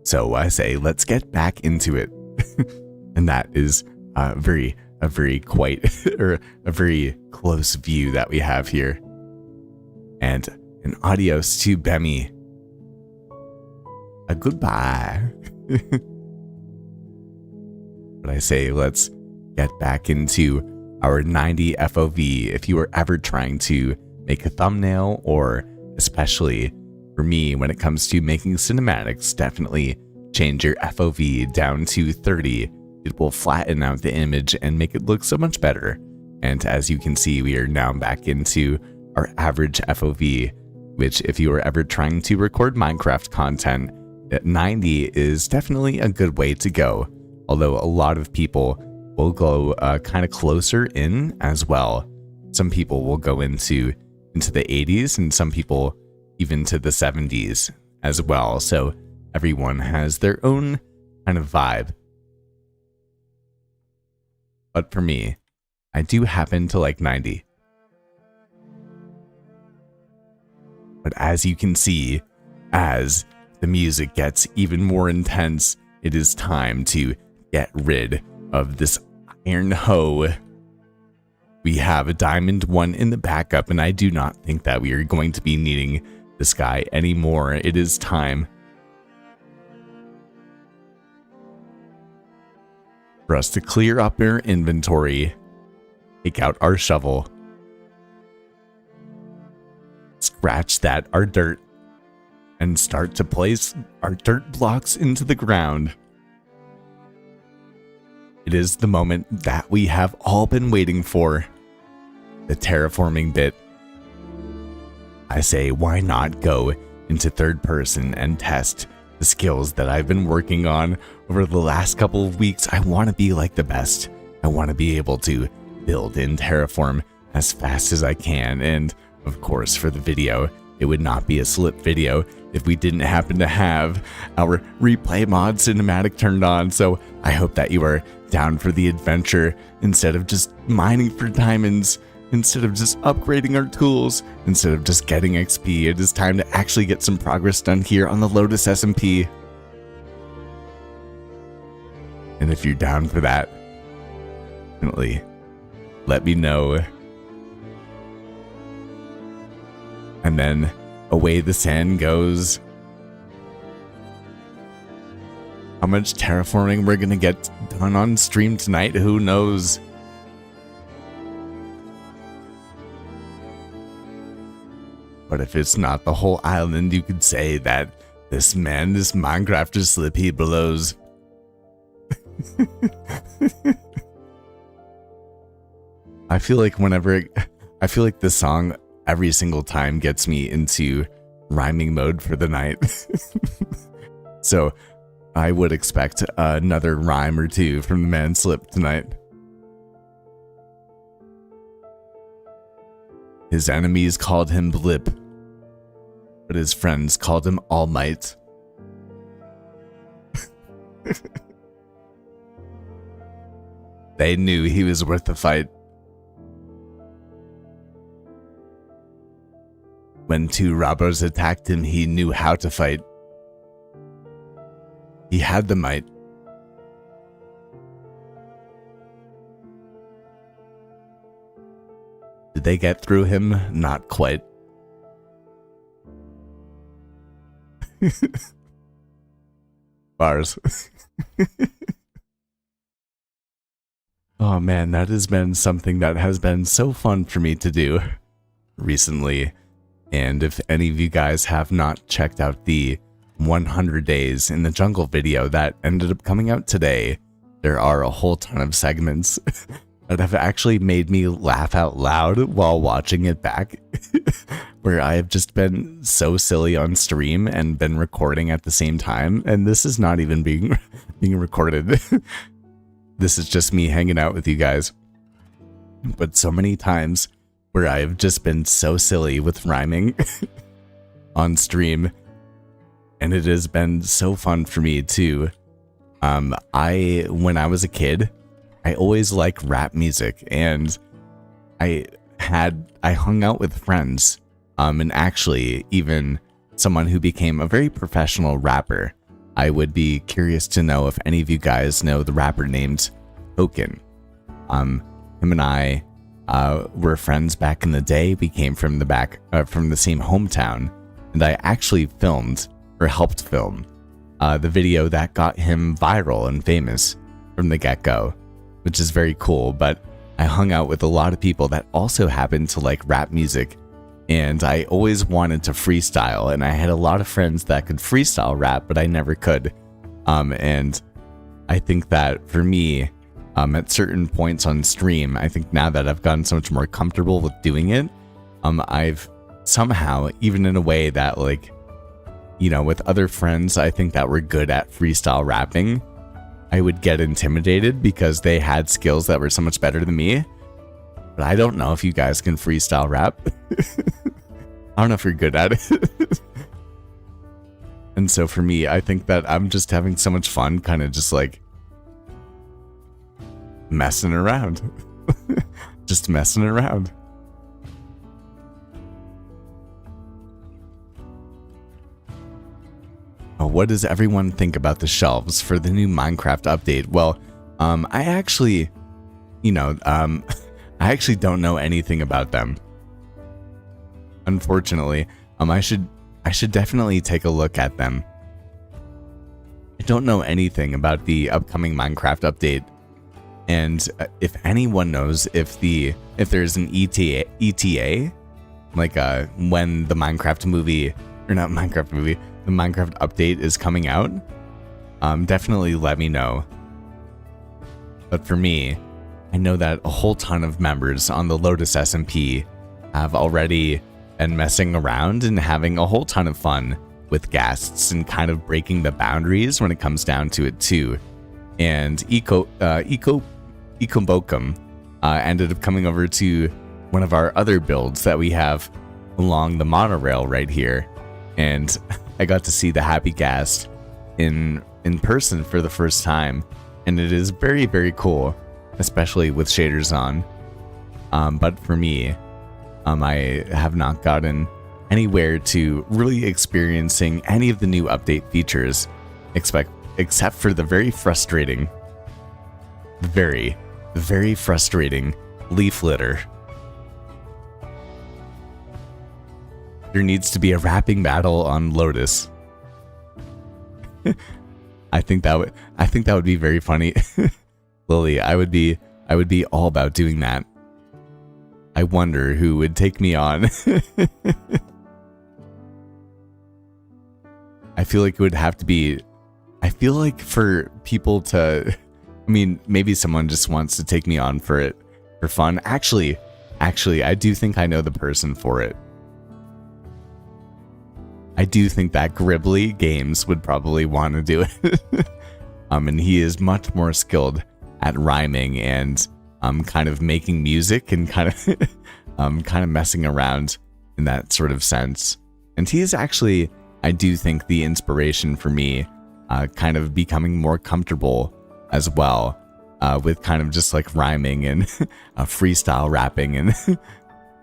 So I say, let's get back into it. And that is a very close view that we have here. And an adios to Bemi. A goodbye. But I say, let's get back into our 90 FOV. If you are ever trying to make a thumbnail, or especially for me, when it comes to making cinematics, definitely change your FOV down to 30. It will flatten out the image and make it look so much better. And as you can see, we are now back into our average FOV, which if you are ever trying to record Minecraft content, 90 is definitely a good way to go. Although a lot of people will go kind of closer in as well. Some people will go into the 80s and some people even to the 70s as well. So everyone has their own kind of vibe. But for me, I do happen to like 90. But as you can see, as the music gets even more intense, it is time to get rid of this iron hoe. We have a diamond one in the backup, and I do not think that we are going to be needing this guy anymore. It is time for us to clear up our inventory, take out our shovel, scratch our dirt, and start to place our dirt blocks into the ground. It is the moment that we have all been waiting for, the terraforming bit. I say, why not go into third person and test the skills that I've been working on over the last couple of weeks? I want to be like the best. I want to be able to build in Terraform as fast as I can. And of course, for the video, it would not be a slip video if we didn't happen to have our replay mod cinematic turned on. So I hope that you are down for the adventure instead of just mining for diamonds, instead of just upgrading our tools, instead of just getting XP. It is time to actually get some progress done here on the Lotus SMP. And if you're down for that, definitely let me know. And then away the sand goes. How much terraforming we're gonna get done on stream tonight, who knows? But if it's not the whole island, you could say that this Minecrafter Slippy blows. I feel like this song every single time gets me into rhyming mode for the night. So I would expect another rhyme or two from the man Slip tonight. His enemies called him Blip, but his friends called him All Might. They knew he was worth the fight. When two robbers attacked him, he knew how to fight. He had the might. Did they get through him? Not quite. Bars. Oh man, that has been something that has been so fun for me to do recently. And if any of you guys have not checked out the 100 Days in the Jungle video that ended up coming out today, there are a whole ton of segments that have actually made me laugh out loud while watching it back, where I have just been so silly on stream and been recording at the same time. And this is not even being recorded. This is just me hanging out with you guys. But so many times where I've just been so silly with rhyming on stream, and it has been so fun for me too. When I was a kid, I always liked rap music, and I hung out with friends, and actually even someone who became a very professional rapper. I would be curious to know if any of you guys know the rapper named Token. Him and I were friends back in the day. We came from the same hometown, and I actually filmed or helped film the video that got him viral and famous from the get-go, which is very cool. But I hung out with a lot of people that also happened to like rap music, and I always wanted to freestyle, and I had a lot of friends that could freestyle rap, but I never could. And I think that for me, at certain points on stream, I think now that I've gotten so much more comfortable with doing it, I've somehow, even in a way that like, you know, with other friends, I think that were good at freestyle rapping, I would get intimidated because they had skills that were so much better than me. But I don't know if you guys can freestyle rap. I don't know if you're good at it. And so for me, I think that I'm just having so much fun, kind of just like messing around. Just messing around. What does everyone think about the shelves for the new Minecraft update? Well, I actually, I actually don't know anything about them. Unfortunately, I should definitely take a look at them. I don't know anything about the upcoming Minecraft update, and if anyone knows if there's an ETA, like when the Minecraft movie, or not Minecraft movie, the Minecraft update is coming out, definitely let me know. But for me, I know that a whole ton of members on the Lotus SMP have already been messing around and having a whole ton of fun with guests and kind of breaking the boundaries when it comes down to it too. And Ecobokum ended up coming over to one of our other builds that we have along the monorail right here, and I got to see the Happy Ghast in person for the first time, and it is very, very cool, especially with shaders on. But for me, I have not gotten anywhere to really experiencing any of the new update features, except for the very frustrating leaf litter. There needs to be a rapping battle on Lotus. I think that would be very funny. Lily, I would be all about doing that. I wonder who would take me on. I feel like it would have to be, I feel like for people to, I mean, maybe someone just wants to take me on for fun. Actually, I do think I know the person for it. I do think that Gribbly Games would probably want to do it. And he is much more skilled at rhyming and kind of making music and kind of messing around in that sort of sense. And he is actually, I do think, the inspiration for me, kind of becoming more comfortable as well with kind of just like rhyming and freestyle rapping and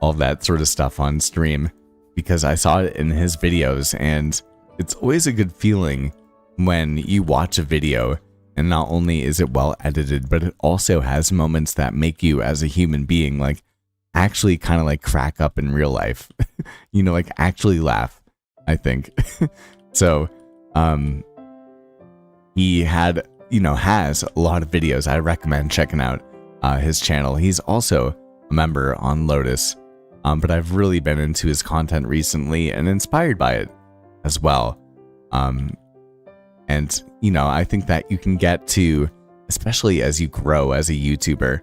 all that sort of stuff on stream, because I saw it in his videos, and it's always a good feeling when you watch a video and not only is it well edited, but it also has moments that make you as a human being like actually kind of like crack up in real life. Like actually laugh, I think. So he had, has a lot of videos. I recommend checking out his channel. He's also a member on Lotus, but I've really been into his content recently and inspired by it as well. And, I think that you can get to, especially as you grow as a YouTuber,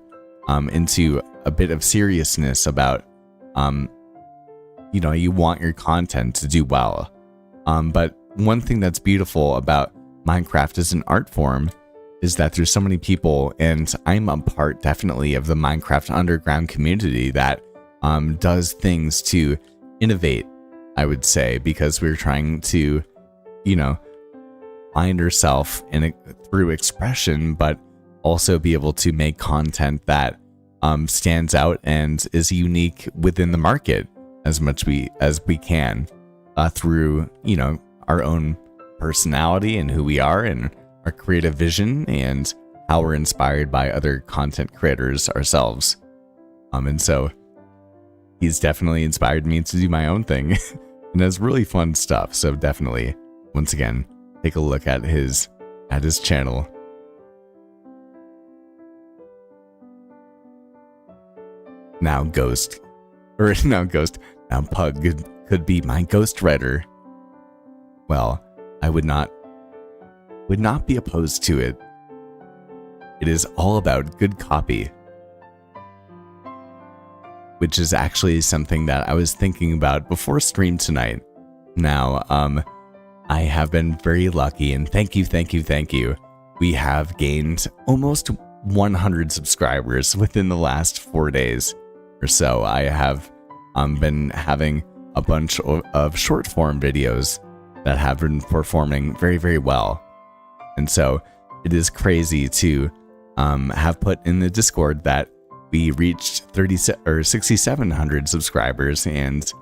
into a bit of seriousness about, you want your content to do well. But one thing that's beautiful about Minecraft as an art form is that there's so many people, and I'm a part definitely of the Minecraft underground community that does things to innovate, I would say, because we're trying to, find ourselves through expression, but also be able to make content that stands out and is unique within the market as much as we can through, our own personality and who we are and our creative vision and how we're inspired by other content creators ourselves. And so he's definitely inspired me to do my own thing and has really fun stuff. So definitely, once again, take a look at his channel. Now Pug could be my ghostwriter. Well, I would not be opposed to it. It is all about good copy, which is actually something that I was thinking about before stream tonight. Now, I have been very lucky, and thank you. We have gained almost 100 subscribers within the last 4 days or so. I have been having a bunch of short form videos that have been performing very, very well. And so it is crazy to have put in the Discord that we reached 6,700 subscribers, and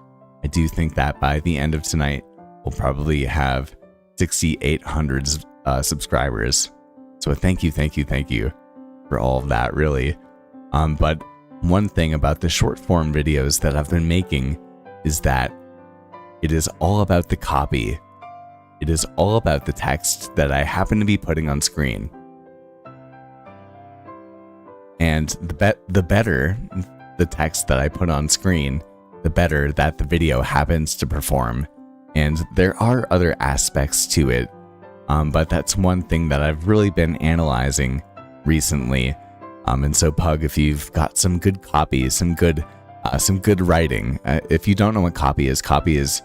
I do think that by the end of tonight we'll probably have 6,800 subscribers. So thank you for all of that, really. But one thing about the short form videos that I've been making is that it is all about the copy. It is all about the text that I happen to be putting on screen. And the better the text that I put on screen, the better that the video happens to perform. And there are other aspects to it, but that's one thing that I've really been analyzing recently. And so Pug, if you've got some good copy, some good writing, if you don't know what copy is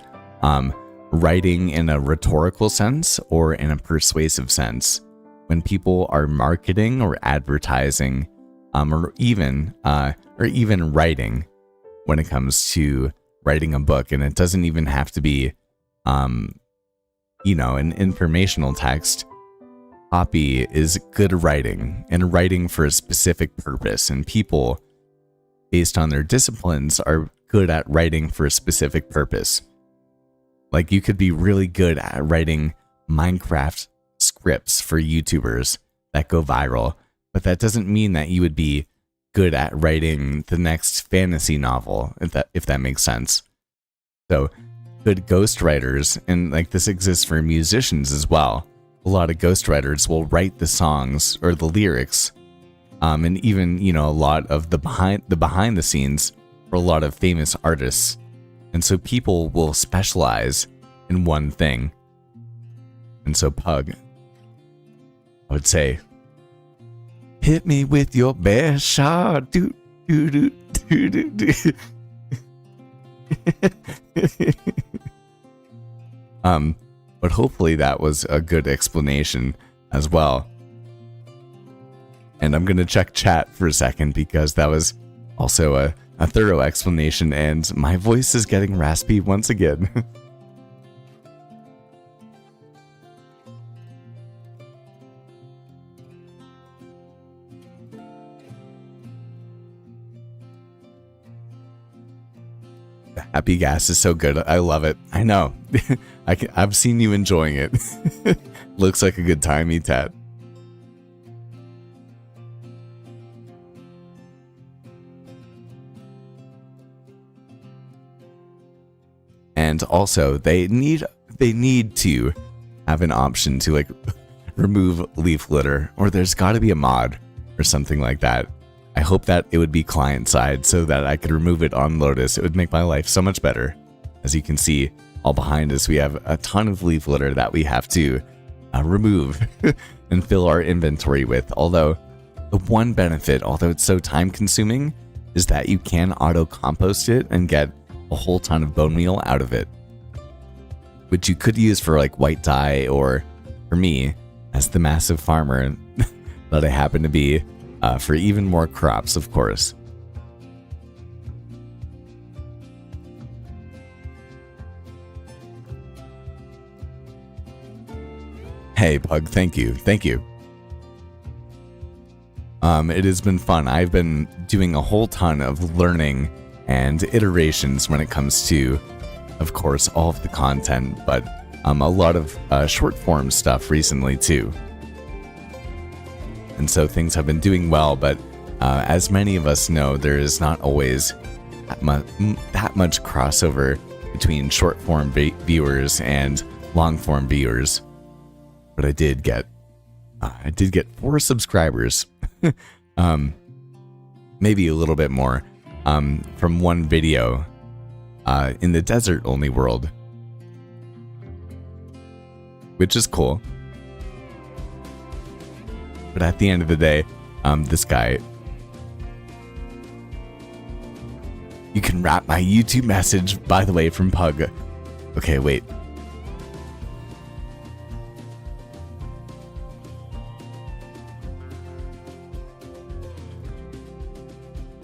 writing in a rhetorical sense or in a persuasive sense. When people are marketing or advertising, or even writing, when it comes to writing a book, and it doesn't even have to be, an informational text. Copy is good writing, and writing for a specific purpose, and people, based on their disciplines, are good at writing for a specific purpose. Like, you could be really good at writing Minecraft scripts for YouTubers that go viral, but that doesn't mean that you would be good at writing the next fantasy novel, if that makes sense. So, good ghostwriters, and like this exists for musicians as well. A lot of ghostwriters will write the songs or the lyrics, and even, a lot of the behind the scenes for a lot of famous artists. And so people will specialize in one thing. And so Pug, I would say, hit me with your best shot. Do, do, do, do, do, do. But hopefully that was a good explanation as well. And I'm going to check chat for a second, because that was also a thorough explanation, and my voice is getting raspy once again. Happy Gas is so good. I love it. I know. I've seen you enjoying it. Looks like a good time, Etat. And also, they need to have an option to like remove leaf litter, or there's got to be a mod or something like that. I hope that it would be client side so that I could remove it on Lotus. It would make my life so much better. As you can see, all behind us, we have a ton of leaf litter that we have to remove and fill our inventory with. Although the one benefit, although it's so time consuming, is that you can auto compost it and get a whole ton of bone meal out of it, which you could use for like white dye, or for me, as the massive farmer that I happen to be, for even more crops, of course. Hey, Pug, thank you. Thank you. It has been fun. I've been doing a whole ton of learning and iterations when it comes to, of course, all of the content, but a lot of short form stuff recently too. And so things have been doing well, but as many of us know, there is not always that much crossover between short form viewers and long form viewers. But I did get 4 subscribers, maybe a little bit more, from one video in the desert only world, which is cool. But at the end of the day, this guy, you can wrap my YouTube message, by the way, from Pug. Okay, wait.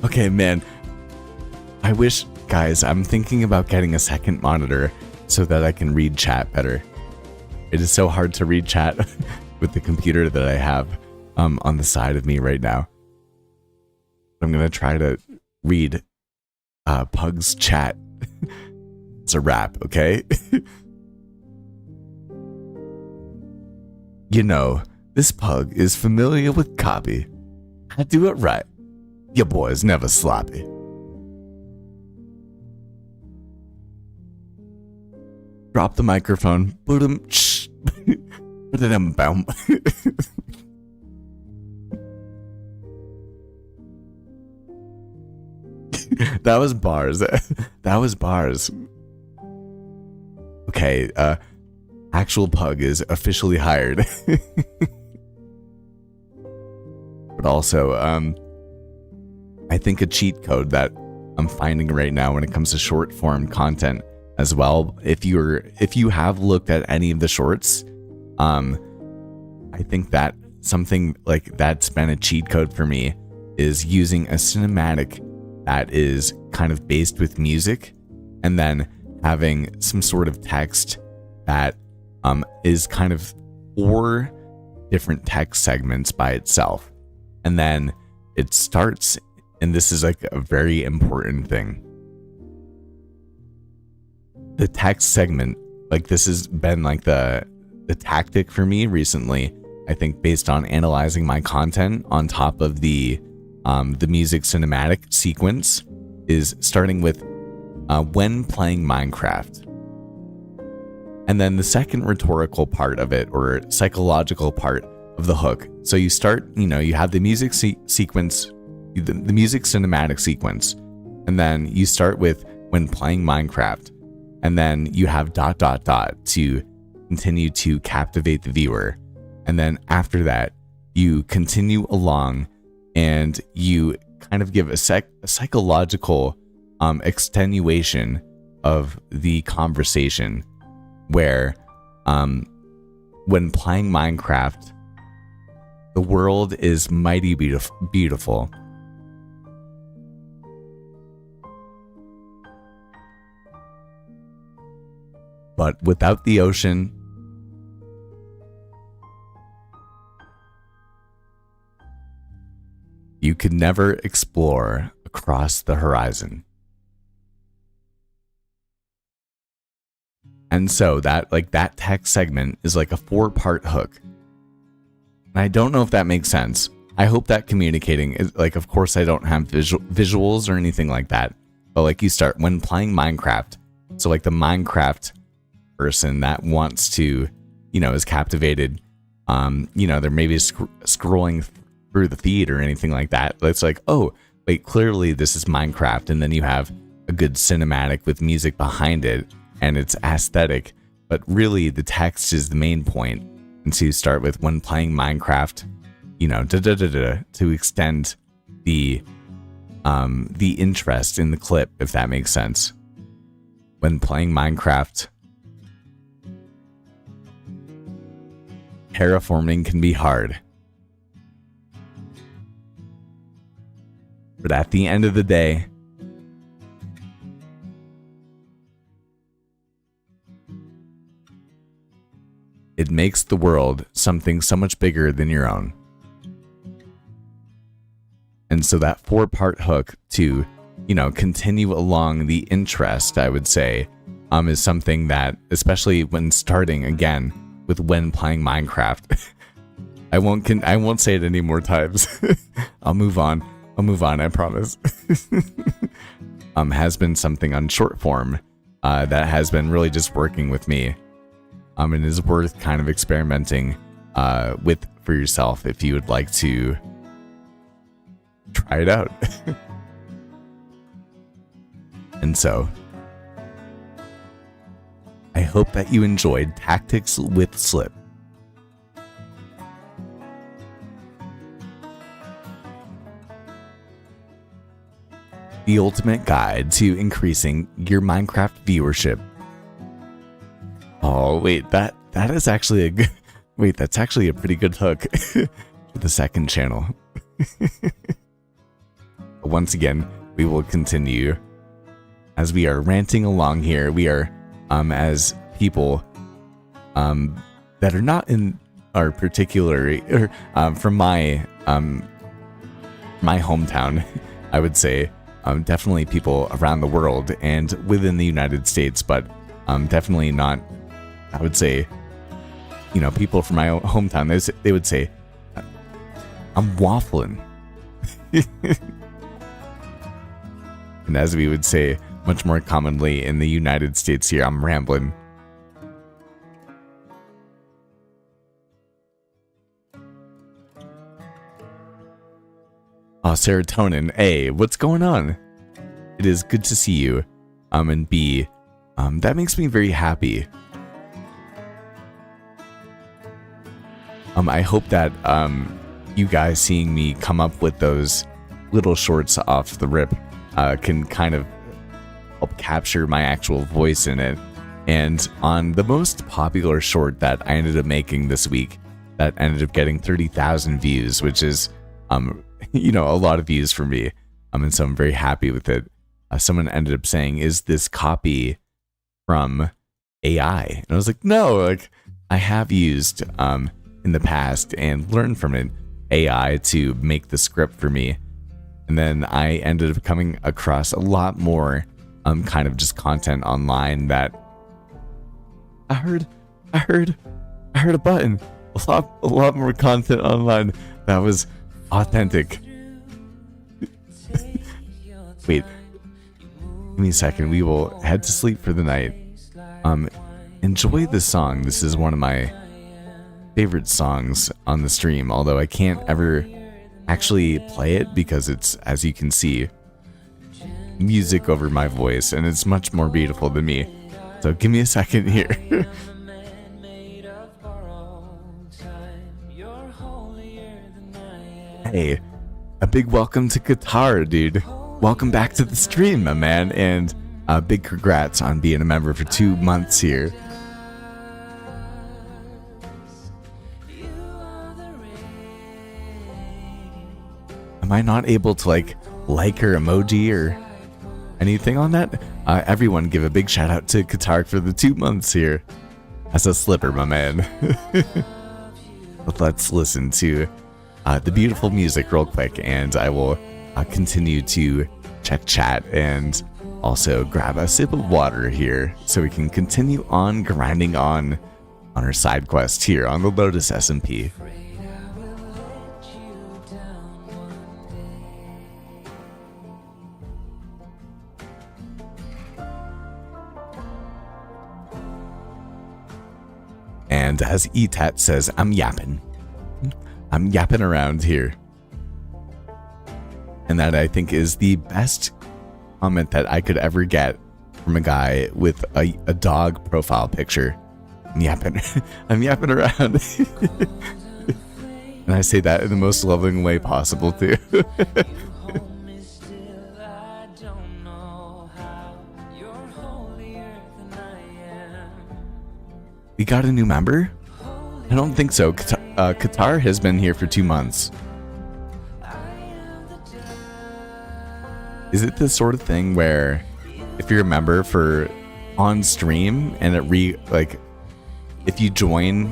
Okay, man. I wish, guys, I'm thinking about getting a second monitor so that I can read chat better. It is so hard to read chat with the computer that I have on the side of me right now. I'm gonna try to read Pug's chat. It's a wrap, okay? You know, this Pug is familiar with copy. I do it right. Your boy's never sloppy. Drop the microphone. Boom. Bam. That was bars. That was bars. Okay, actual Pug is officially hired. But also, I think a cheat code that I'm finding right now when it comes to short form content as well. If you have looked at any of the shorts, I think that something like that's been a cheat code for me is using a cinematic that is kind of based with music, and then having some sort of text that is kind of 4 different text segments by itself. And then it starts, and this is like a very important thing. The text segment, like this has been like the tactic for me recently, I think, based on analyzing my content on top of the music cinematic sequence, is starting with when playing Minecraft. And then the second rhetorical part of it, or psychological part of the hook. So you start, you have the music sequence, the music cinematic sequence, and then you start with when playing Minecraft, and then you have ... to continue to captivate the viewer. And then after that, you continue along and you kind of give a psychological extenuation of the conversation, where when playing Minecraft, the world is mighty beautiful. But without the ocean, you could never explore across the horizon. And so that text segment is like a 4-part hook. And I don't know if that makes sense. I hope that communicating is, like, of course I don't have visuals or anything like that, but like you start when playing Minecraft. So like the Minecraft person that wants to, is captivated they're maybe scrolling through the feed or anything like that. It's like, oh, wait, clearly this is Minecraft. And then you have a good cinematic with music behind it and it's aesthetic. But really, the text is the main point. And so you start with when playing Minecraft, to extend the interest in the clip, if that makes sense. When playing Minecraft, terraforming can be hard. But at the end of the day, it makes the world something so much bigger than your own. And so that 4-part hook to, continue along the interest, I would say, is something that, especially when starting again with when playing Minecraft, I won't say it any more times. I'll move on, I promise. Has been something on short form that has been really just working with me. And is worth kind of experimenting with for yourself if you would like to try it out. And so, I hope that you enjoyed Tactics with Slip. The ultimate guide to increasing your Minecraft viewership. Oh, wait, that is actually a good... Wait, that's actually a pretty good hook for the second channel. Once again, we will continue. As we are ranting along here, we are, as people that are not in our particular... or from my hometown, I would say, definitely people around the world and within the United States, but definitely not... I would say, people from my own hometown, they would say, I'm waffling. And as we would say much more commonly in the United States here, I'm rambling. Oh, Serotonin, A, what's going on? It is good to see you. And B, that makes me very happy. I hope that you guys seeing me come up with those little shorts off the rip can kind of help capture my actual voice in it. And on the most popular short that I ended up making this week, that ended up getting 30,000 views, which is, a lot of views for me. And so I'm very happy with it. Someone ended up saying, is this copy from AI? And I was like, no, I have used, in the past and learned from it, AI to make the script for me. And then I ended up coming across a lot more kind of just content online that I heard a button. A lot more content online that was authentic. Wait, give me a second. We will head to sleep for the night. Enjoy this song. This is one of my favorite songs on the stream, although I can't ever actually play it because it's, as you can see, music over my voice, and it's much more beautiful than me. So give me a second here. Hey, a big welcome to Qatar, dude. Welcome back to the stream, my man, and big congrats on being a member for 2 months here. Am I not able to like her emoji or anything on that? Everyone give a big shout out to Qatar for the 2 months here. That's a slipper, my man. But let's listen to the beautiful music real quick, and I will continue to check chat and also grab a sip of water here so we can continue on grinding on our side quest here on the Lotus SMP. And as Etat says, I'm yapping. I'm yapping around here. And that, I think, is the best comment that I could ever get from a guy with a dog profile picture. I'm yapping. I'm yapping around. And I say that in the most loving way possible, too. We got a new member? I don't think so. Qatar has been here for 2 months. Is it the sort of thing where if you're a member for on stream and if you join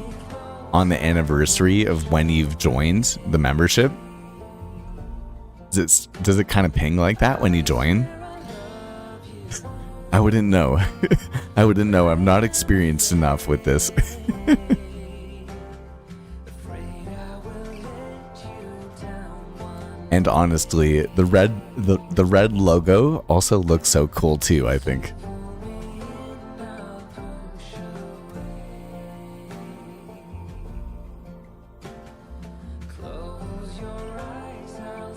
on the anniversary of when you've joined the membership, does it kind of ping like that when you join? I wouldn't know. I wouldn't know. I'm not experienced enough with this. And honestly, the red logo also looks so cool too, I think.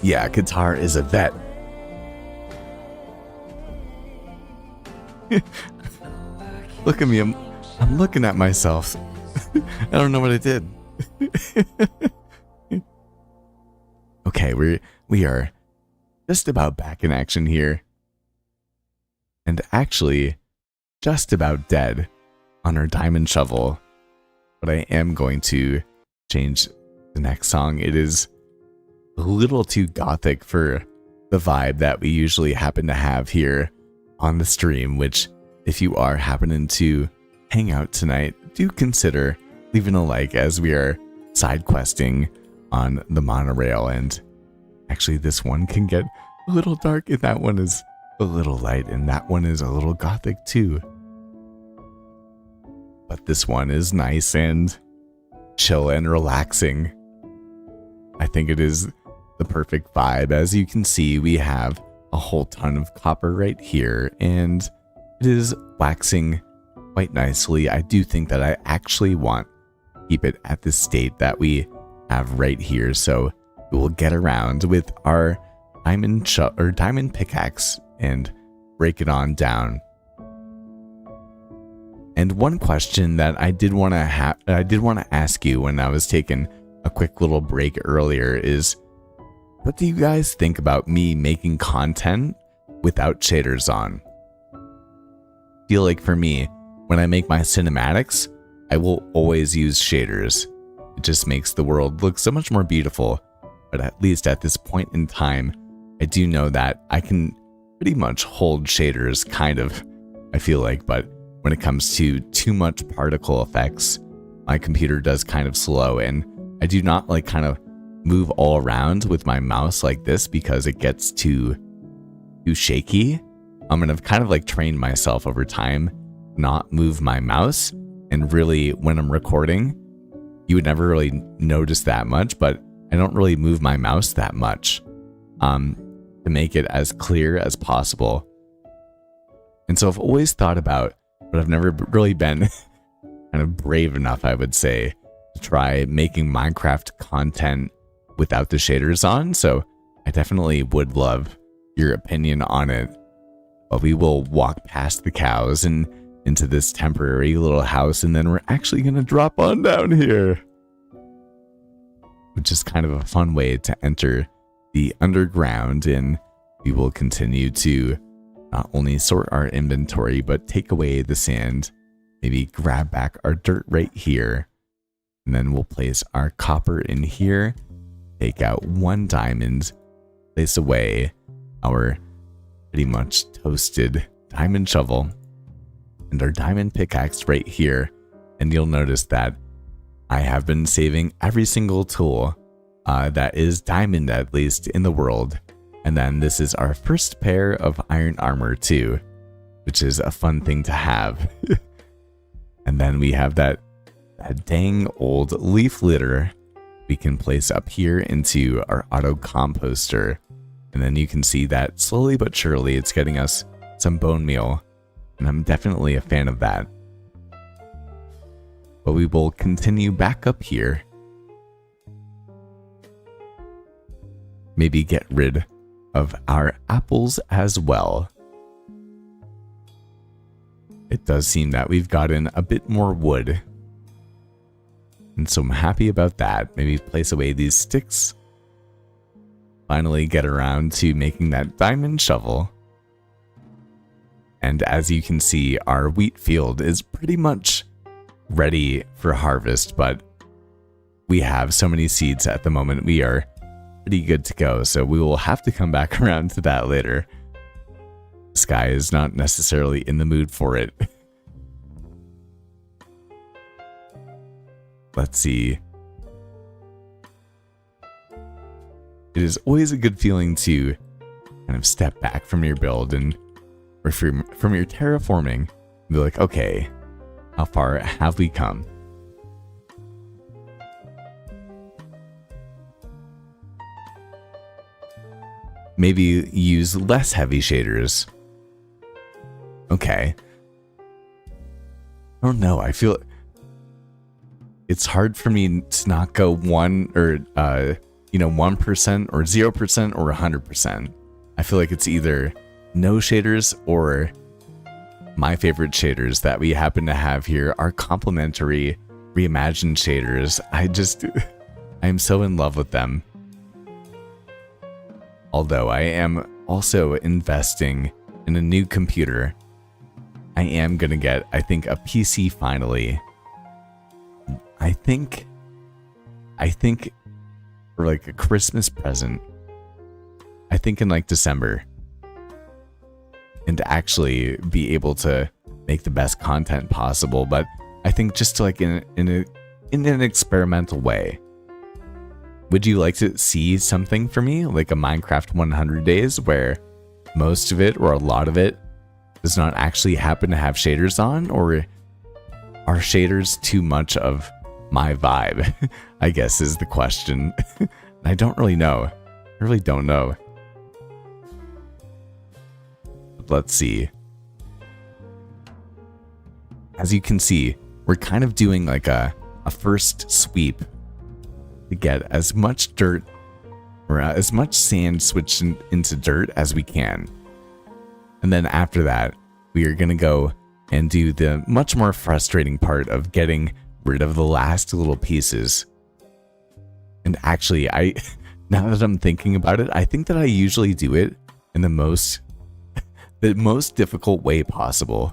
Yeah, Qatar is a vet. Look at me, I'm looking at myself. I don't know what I did. Okay, we are just about back in action here. And actually, just about dead on our diamond shovel. But I am going to change the next song. It is a little too gothic for the vibe that we usually happen to have here on the stream, which if you are happening to hang out tonight, do consider leaving a like as we are side questing on the monorail. And actually this one can get a little dark and that one is a little light and that one is a little gothic too. But this one is nice and chill and relaxing. I think it is the perfect vibe. As you can see, we have a whole ton of copper right here and it is waxing quite nicely. I do think that I actually want to keep it at the state that we have right here, so we will get around with our diamond pickaxe and break it on down. And one question that I did want to ask you when I was taking a quick little break earlier is, what do you guys think about me making content without shaders on? I feel like for me, when I make my cinematics, I will always use shaders. It just makes the world look so much more beautiful. But at least at this point in time, I do know that I can pretty much hold shaders, kind of, I feel like. But when it comes to too much particle effects, my computer does kind of slow. And I do not like kind of move all around with my mouse like this because it gets too shaky. I'm going to kind of like train myself over time, not move my mouse. And really, when I'm recording, you would never really notice that much, but I don't really move my mouse that much to make it as clear as possible. And so I've always thought about, but I've never really been kind of brave enough, I would say, to try making Minecraft content without the shaders on. So I definitely would love your opinion on it. But we will walk past the cows and into this temporary little house, and then we're actually going to drop on down here, which is kind of a fun way to enter the underground. And we will continue to not only sort our inventory, but take away the sand, maybe grab back our dirt right here, and then we'll place our copper in here, take out 1 diamond, place away our pretty much toasted diamond shovel and our diamond pickaxe right here. And you'll notice that I have been saving every single tool that is diamond, at least in the world. And then this is our first pair of iron armor too, which is a fun thing to have. And then we have that dang old leaf litter we can place up here into our auto composter. And then you can see that slowly but surely it's getting us some bone meal. And I'm definitely a fan of that. But we will continue back up here. Maybe get rid of our apples as well. It does seem that we've gotten a bit more wood. And so I'm happy about that. Maybe place away these sticks. Finally get around to making that diamond shovel. And as you can see, our wheat field is pretty much ready for harvest, but we have so many seeds at the moment. We are pretty good to go, so we will have to come back around to that later. Sky is not necessarily in the mood for it. Let's see. It is always a good feeling to kind of step back from your build and from your terraforming and be like, okay, how far have we come? Maybe use less heavy shaders. Okay. I don't know. I feel it's hard for me to not go 1% or 0% or 100%. I feel like it's either no shaders or my favorite shaders that we happen to have here are complementary reimagined shaders. I am so in love with them. Although I am also investing in a new computer. I am gonna get, I think, a PC finally. I think for like a Christmas present. I think in like December. And to actually be able to make the best content possible, but I think just like in an experimental way. Would you like to see something for me, like a Minecraft 100 days, where most of it or a lot of it does not actually happen to have shaders on, or are shaders too much of my vibe? I guess is the question. I don't really know. I really don't know. Let's see. As you can see, we're kind of doing like a first sweep to get as much dirt or as much sand switched into dirt as we can. And then after that, we are going to go and do the much more frustrating part of getting rid of the last little pieces. And actually, now that I'm thinking about it, I think that I usually do it in the most difficult way possible.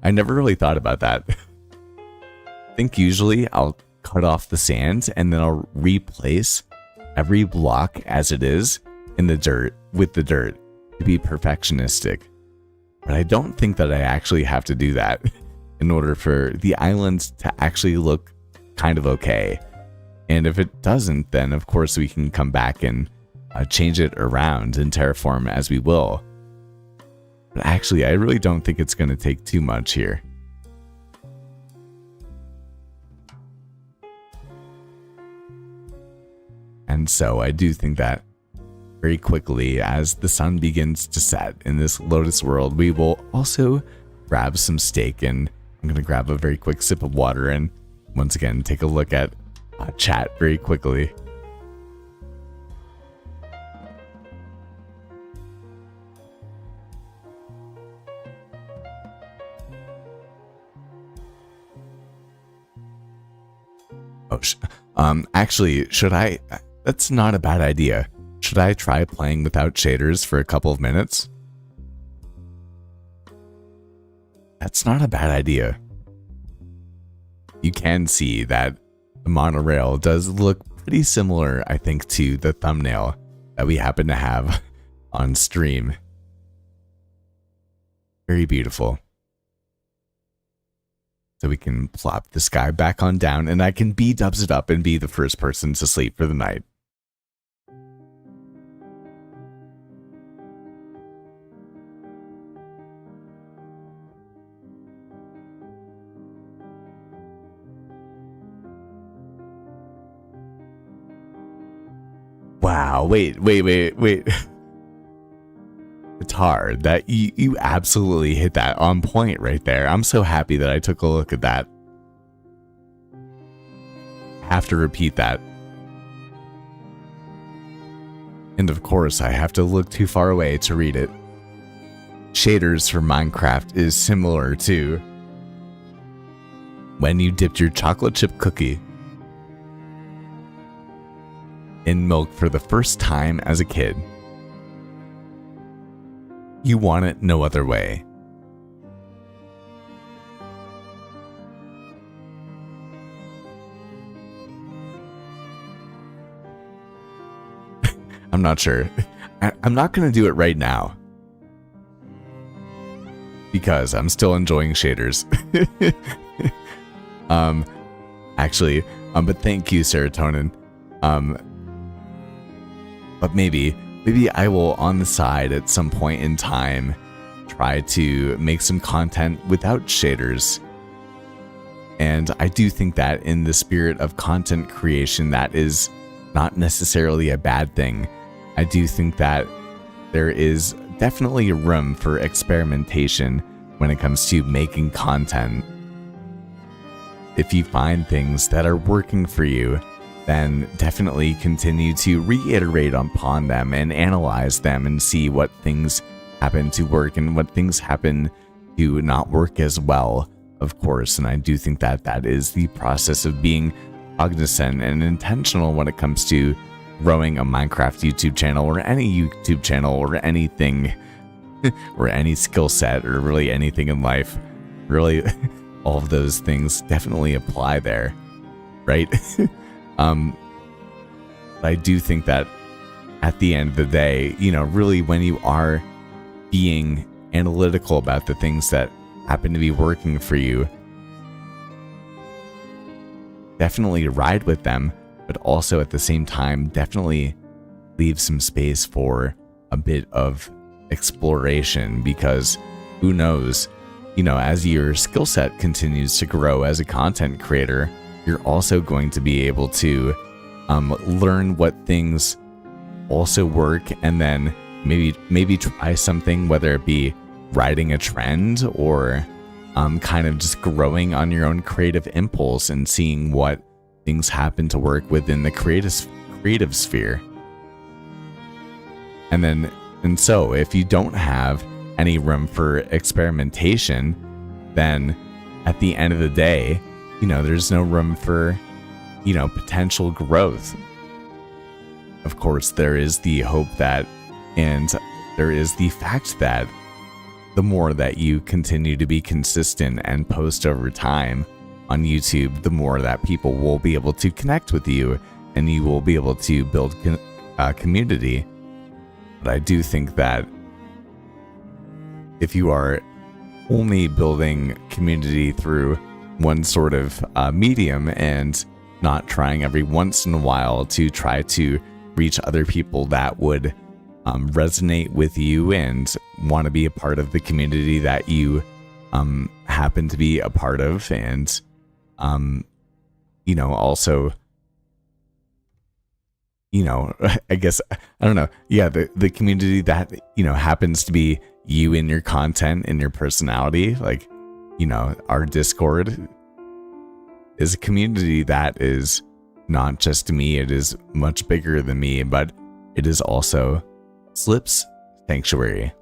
I never really thought about that. I think usually I'll cut off the sand and then I'll replace every block as it is in the dirt with the dirt to be perfectionistic. But I don't think that I actually have to do that in order for the island to actually look kind of okay. And if it doesn't, then of course we can come back and change it around and terraform as we will. But actually, I really don't think it's going to take too much here. And so I do think that very quickly, as the sun begins to set in this Lotus world, we will also grab some steak, and I'm going to grab a very quick sip of water and once again take a look at chat very quickly. Actually, should I? That's not a bad idea. Should I try playing without shaders for a couple of minutes? That's not a bad idea. You can see that the monorail does look pretty similar, I think, to the thumbnail that we happen to have on stream. Very beautiful. So we can plop this guy back on down, and I can B-dubs it up and be the first person to sleep for the night. Wow, wait. Guitar, that you absolutely hit that on point right there. I'm so happy that I took a look at that. have to repeat that. And of course, I have to look too far away to read it. Shaders for Minecraft is similar to when you dipped your chocolate chip cookie in milk for the first time as a kid. You want it no other way. I'm not sure. I'm not going to do it right now. Because I'm still enjoying shaders. Actually, but thank you, Serotonin. But maybe I will on the side at some point in time try to make some content without shaders. And I do think that in the spirit of content creation, that is not necessarily a bad thing. I do think that there is definitely room for experimentation when it comes to making content. If you find things that are working for you, then definitely continue to reiterate upon them and analyze them and see what things happen to work and what things happen to not work as well, of course. And I do think that that is the process of being cognizant and intentional when it comes to growing a Minecraft YouTube channel or any YouTube channel or anything or any skill set or really anything in life. Really, all of those things definitely apply there, right? But I do think that at the end of the day, you know, really when you are being analytical about the things that happen to be working for you, definitely ride with them, but also at the same time, definitely leave some space for a bit of exploration, because who knows, you know, as your skill set continues to grow as a content creator, you're also going to be able to learn what things also work, and then maybe try something, whether it be riding a trend or kind of just growing on your own creative impulse and seeing what things happen to work within the creative sphere. And so if you don't have any room for experimentation, then at the end of the day, you know, there's no room for, you know, potential growth. Of course, there is the hope that, and there is the fact that the more that you continue to be consistent and post over time on YouTube, the more that people will be able to connect with you and you will be able to build a community. But I do think that if you are only building community through one sort of medium and not trying every once in a while to try to reach other people that would resonate with you and want to be a part of the community that you happen to be a part of, and you know, also, you know, I guess, I don't know, yeah, the community that, you know, happens to be you in your content and your personality. Like, you know, our Discord is a community that is not just me, it is much bigger than me, but it is also Slip's sanctuary,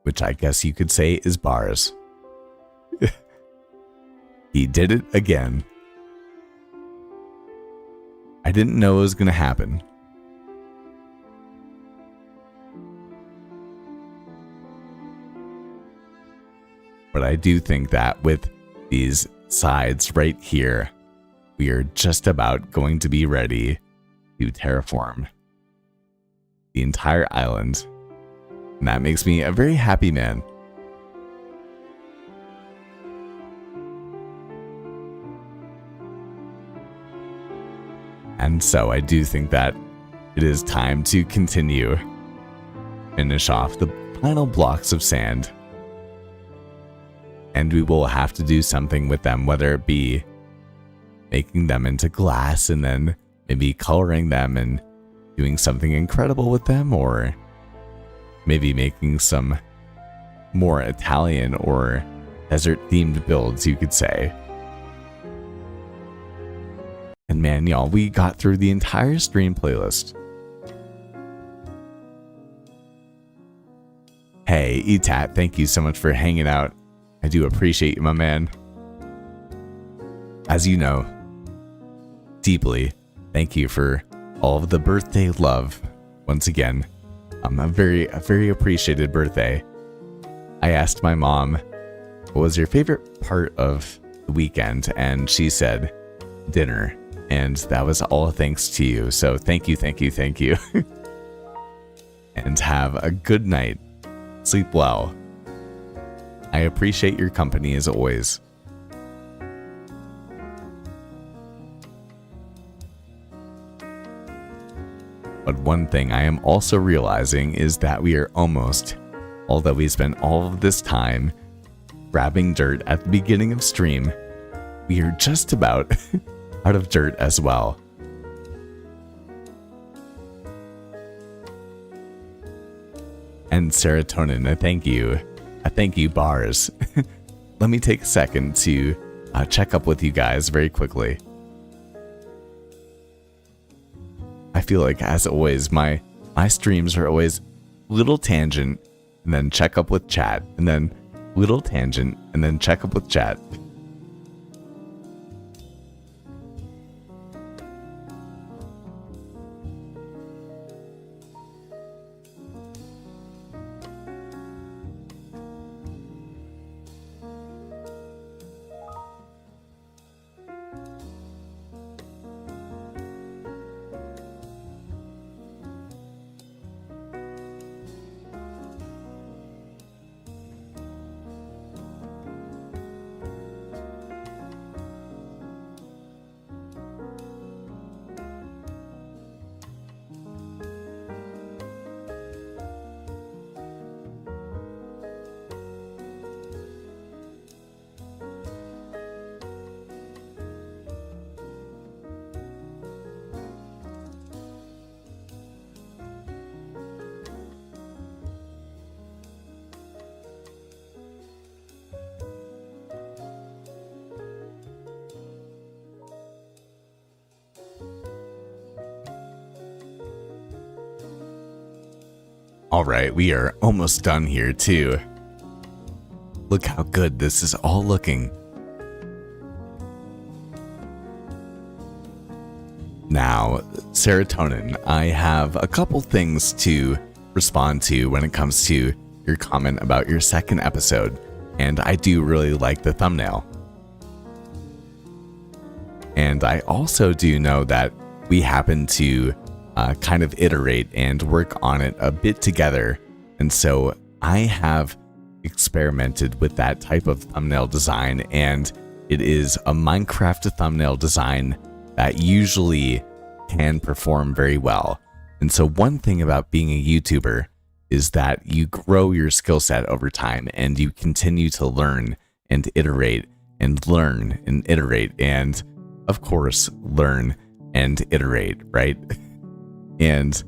which I guess you could say is bars. He did it again. I didn't know it was going to happen. But I do think that with these sides right here, we are just about going to be ready to terraform the entire island. And that makes me a very happy man. And so I do think that it is time to continue, finish off the final blocks of sand. And we will have to do something with them, whether it be making them into glass and then maybe coloring them and doing something incredible with them, or maybe making some more Italian or desert themed builds, you could say. And man, y'all, we got through the entire stream playlist. Hey, Etat, thank you so much for hanging out. I do appreciate you, my man. As you know, deeply, thank you for all of the birthday love. Once again, a very appreciated birthday. I asked my mom, what was your favorite part of the weekend? And she said, dinner. And that was all thanks to you. So thank you. And have a good night. Sleep well. I appreciate your company as always. But one thing I am also realizing is that we are almost, although we spent all of this time grabbing dirt at the beginning of stream, we are just about out of dirt as well. And serotonin, I thank you, Bars. Let me take a second to check up with you guys very quickly. I feel like, as always, my streams are always little tangent, and then check up with chat, and then little tangent, and then check up with chat. Alright, we are almost done here too. Look how good this is all looking. Now, serotonin, I have a couple things to respond to when it comes to your comment about your second episode, and I do really like the thumbnail. And I also do know that we happen to kind of iterate and work on it a bit together. And so I have experimented with that type of thumbnail design, and it is a Minecraft thumbnail design that usually can perform very well. And so one thing about being a YouTuber is that you grow your skill set over time, and you continue to learn and iterate and learn and iterate and, of course, learn and iterate, right? And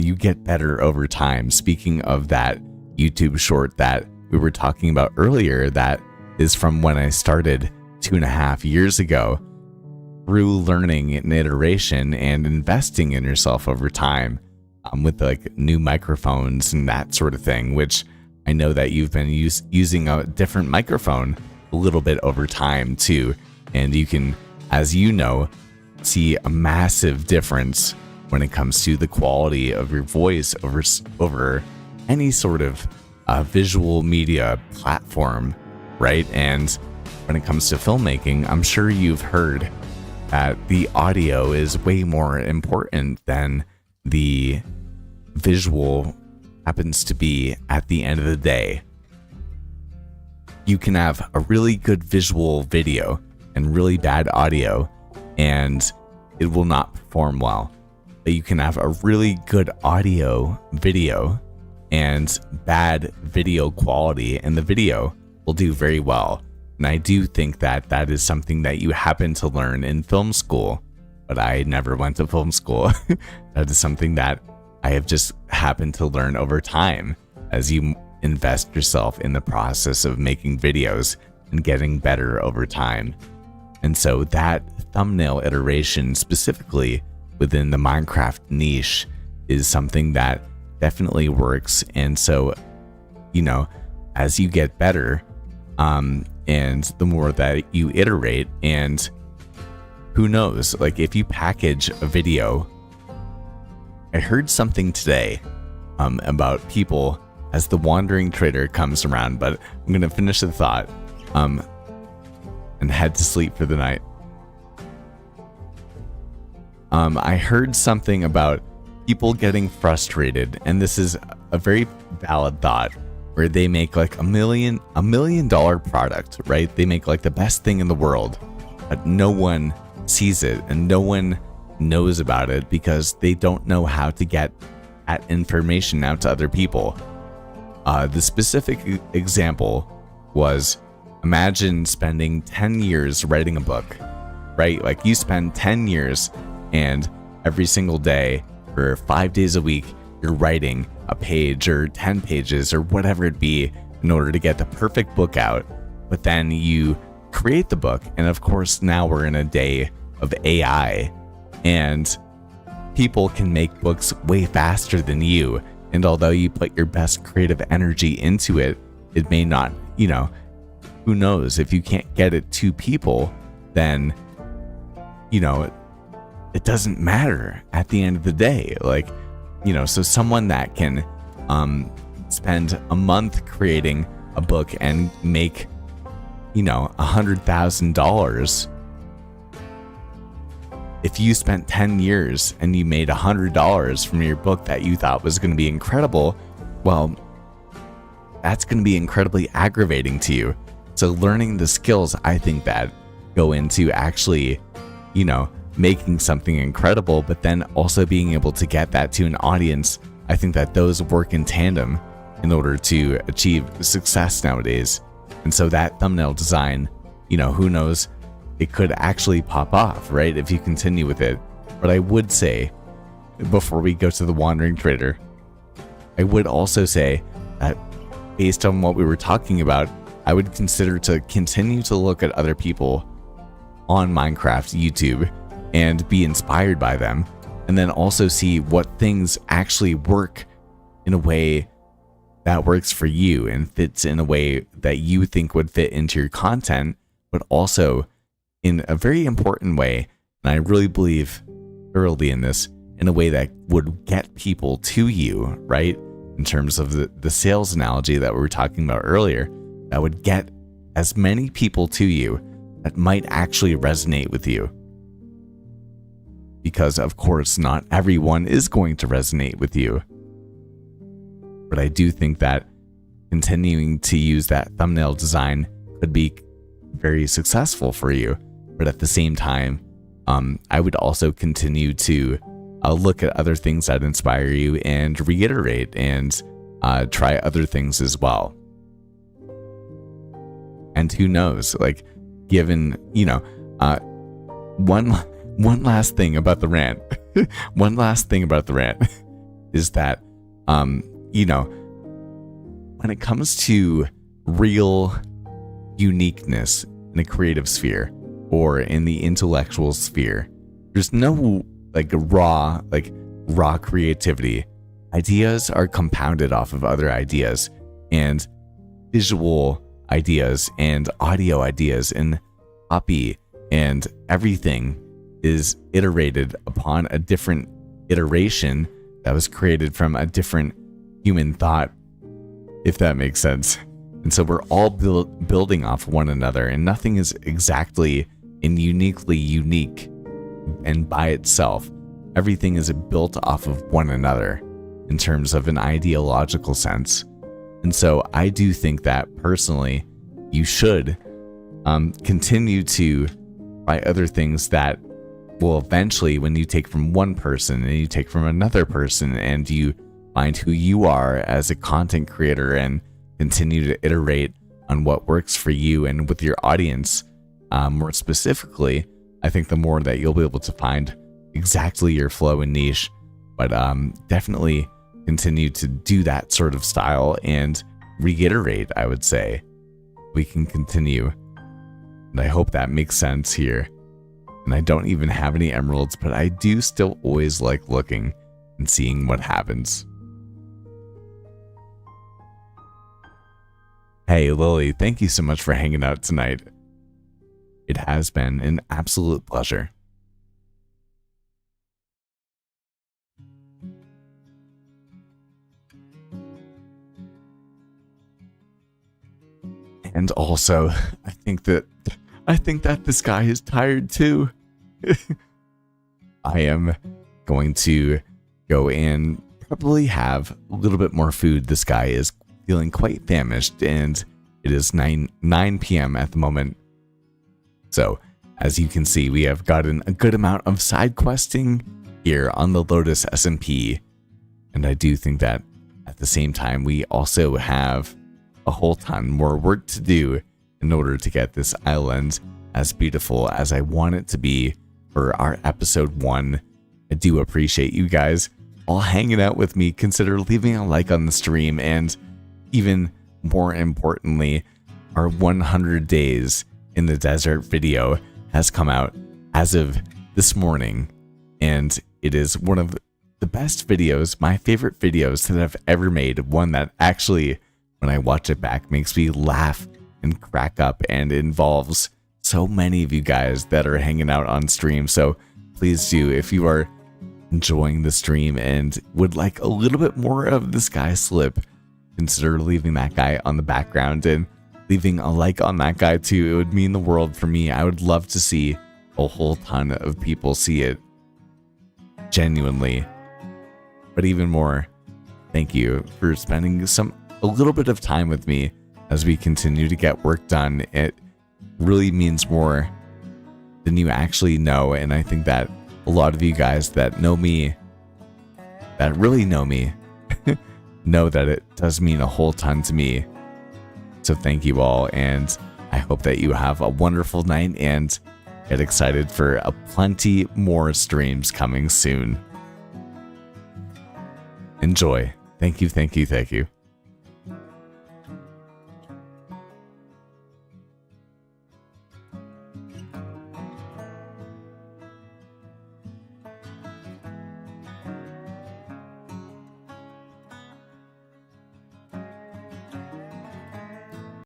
you get better over time. Speaking of that YouTube short that we were talking about earlier, that is from when I started 2.5 years ago, through learning and iteration and investing in yourself over time, with like new microphones and that sort of thing, which I know that you've been using a different microphone a little bit over time too. And you can, as you know, see a massive difference when it comes to the quality of your voice over any sort of visual media platform, right? And when it comes to filmmaking, I'm sure you've heard that the audio is way more important than the visual happens to be at the end of the day. You can have a really good visual video and really bad audio, and it will not perform well. But you can have a really good audio video and bad video quality, and the video will do very well. And I do think that that is something that you happen to learn in film school, but I never went to film school. That is something that I have just happened to learn over time as you invest yourself in the process of making videos and getting better over time. And so that thumbnail iteration specifically within the Minecraft niche is something that definitely works. And so, as you get better, and the more that you iterate, and who knows, like if you package a video, I heard something today about people as the Wandering Trader comes around, but I'm going to finish the thought and head to sleep for the night. I heard something about people getting frustrated, and this is a very valid thought, where they make like $1 million product, right? They make like the best thing in the world, but no one sees it and no one knows about it because they don't know how to get that information out to other people. The specific example was, imagine spending 10 years writing a book, right? Like you spend 10 years and every single day for 5 days a week, you're writing a page or 10 pages or whatever it be in order to get the perfect book out. But then you create the book. And of course, now we're in a day of AI, and people can make books way faster than you. And although you put your best creative energy into it, it may not, who knows, if you can't get it to people, then, it doesn't matter at the end of the day. Like, so someone that can spend a month creating a book and make, $100,000. If you spent 10 years and you made $100 from your book that you thought was going to be incredible, well, that's going to be incredibly aggravating to you. So learning the skills, I think, that go into actually, making something incredible, but then also being able to get that to an audience, I think that those work in tandem in order to achieve success nowadays. And so that thumbnail design, who knows, it could actually pop off, right, if you continue with it. But I would say, before we go to the Wandering Trader, I would also say that based on what we were talking about, I would consider to continue to look at other people on Minecraft YouTube and be inspired by them, and then also see what things actually work in a way that works for you and fits in a way that you think would fit into your content, but also in a very important way, and I really believe thoroughly in this, in a way that would get people to you, right? In terms of the sales analogy that we were talking about earlier, that would get as many people to you that might actually resonate with you. Because of course, not everyone is going to resonate with you. But I do think that continuing to use that thumbnail design could be very successful for you. But at the same time, I would also continue to look at other things that inspire you and reiterate and try other things as well. And who knows, like, given, one last thing about the rant, is that, when it comes to real uniqueness in a creative sphere or in the intellectual sphere, there's no raw creativity. Ideas are compounded off of other ideas, and visual ideas and audio ideas and copy and everything is iterated upon a different iteration that was created from a different human thought, if that makes sense. And so we're all building off one another, and nothing is exactly and uniquely unique and by itself. Everything is built off of one another in terms of an ideological sense. And so I do think that personally, you should continue to try other things that will eventually, when you take from one person and you take from another person and you find who you are as a content creator and continue to iterate on what works for you and with your audience, more specifically, I think the more that you'll be able to find exactly your flow and niche. But definitely continue to do that sort of style and reiterate, I would say. We can continue. And I hope that makes sense here. And I don't even have any emeralds, but I do still always like looking and seeing what happens. Hey Lily, thank you so much for hanging out tonight. It has been an absolute pleasure. And also, I think that this guy is tired too. I am going to go and probably have a little bit more food. This guy is feeling quite famished, and it is 9 p.m. at the moment. So, as you can see, we have gotten a good amount of side questing here on the Lotus SMP. And I do think that at the same time, we also have a whole ton more work to do in order to get this island as beautiful as I want it to be for our episode 1. I do appreciate you guys all hanging out with me. Consider leaving a like on the stream, and even more importantly, our 100 days in the desert video has come out as of this morning, and it is one of the best videos, my favorite videos that I've ever made. One that actually, when I watch it back, makes me laugh and crack up, and involves so many of you guys that are hanging out on stream. So please do, if you are enjoying the stream and would like a little bit more of this guy Slip, consider leaving that guy on the background and leaving a like on that guy too. It would mean the world for me. I would love to see a whole ton of people see it genuinely. But even more, thank you for spending a little bit of time with me as we continue to get work done. It really means more than you actually know, and I think that a lot of you guys that know me, that really know me, know that it does mean a whole ton to me. So thank you all, and I hope that you have a wonderful night and get excited for plenty more streams coming soon. Enjoy. Thank you, thank you, thank you.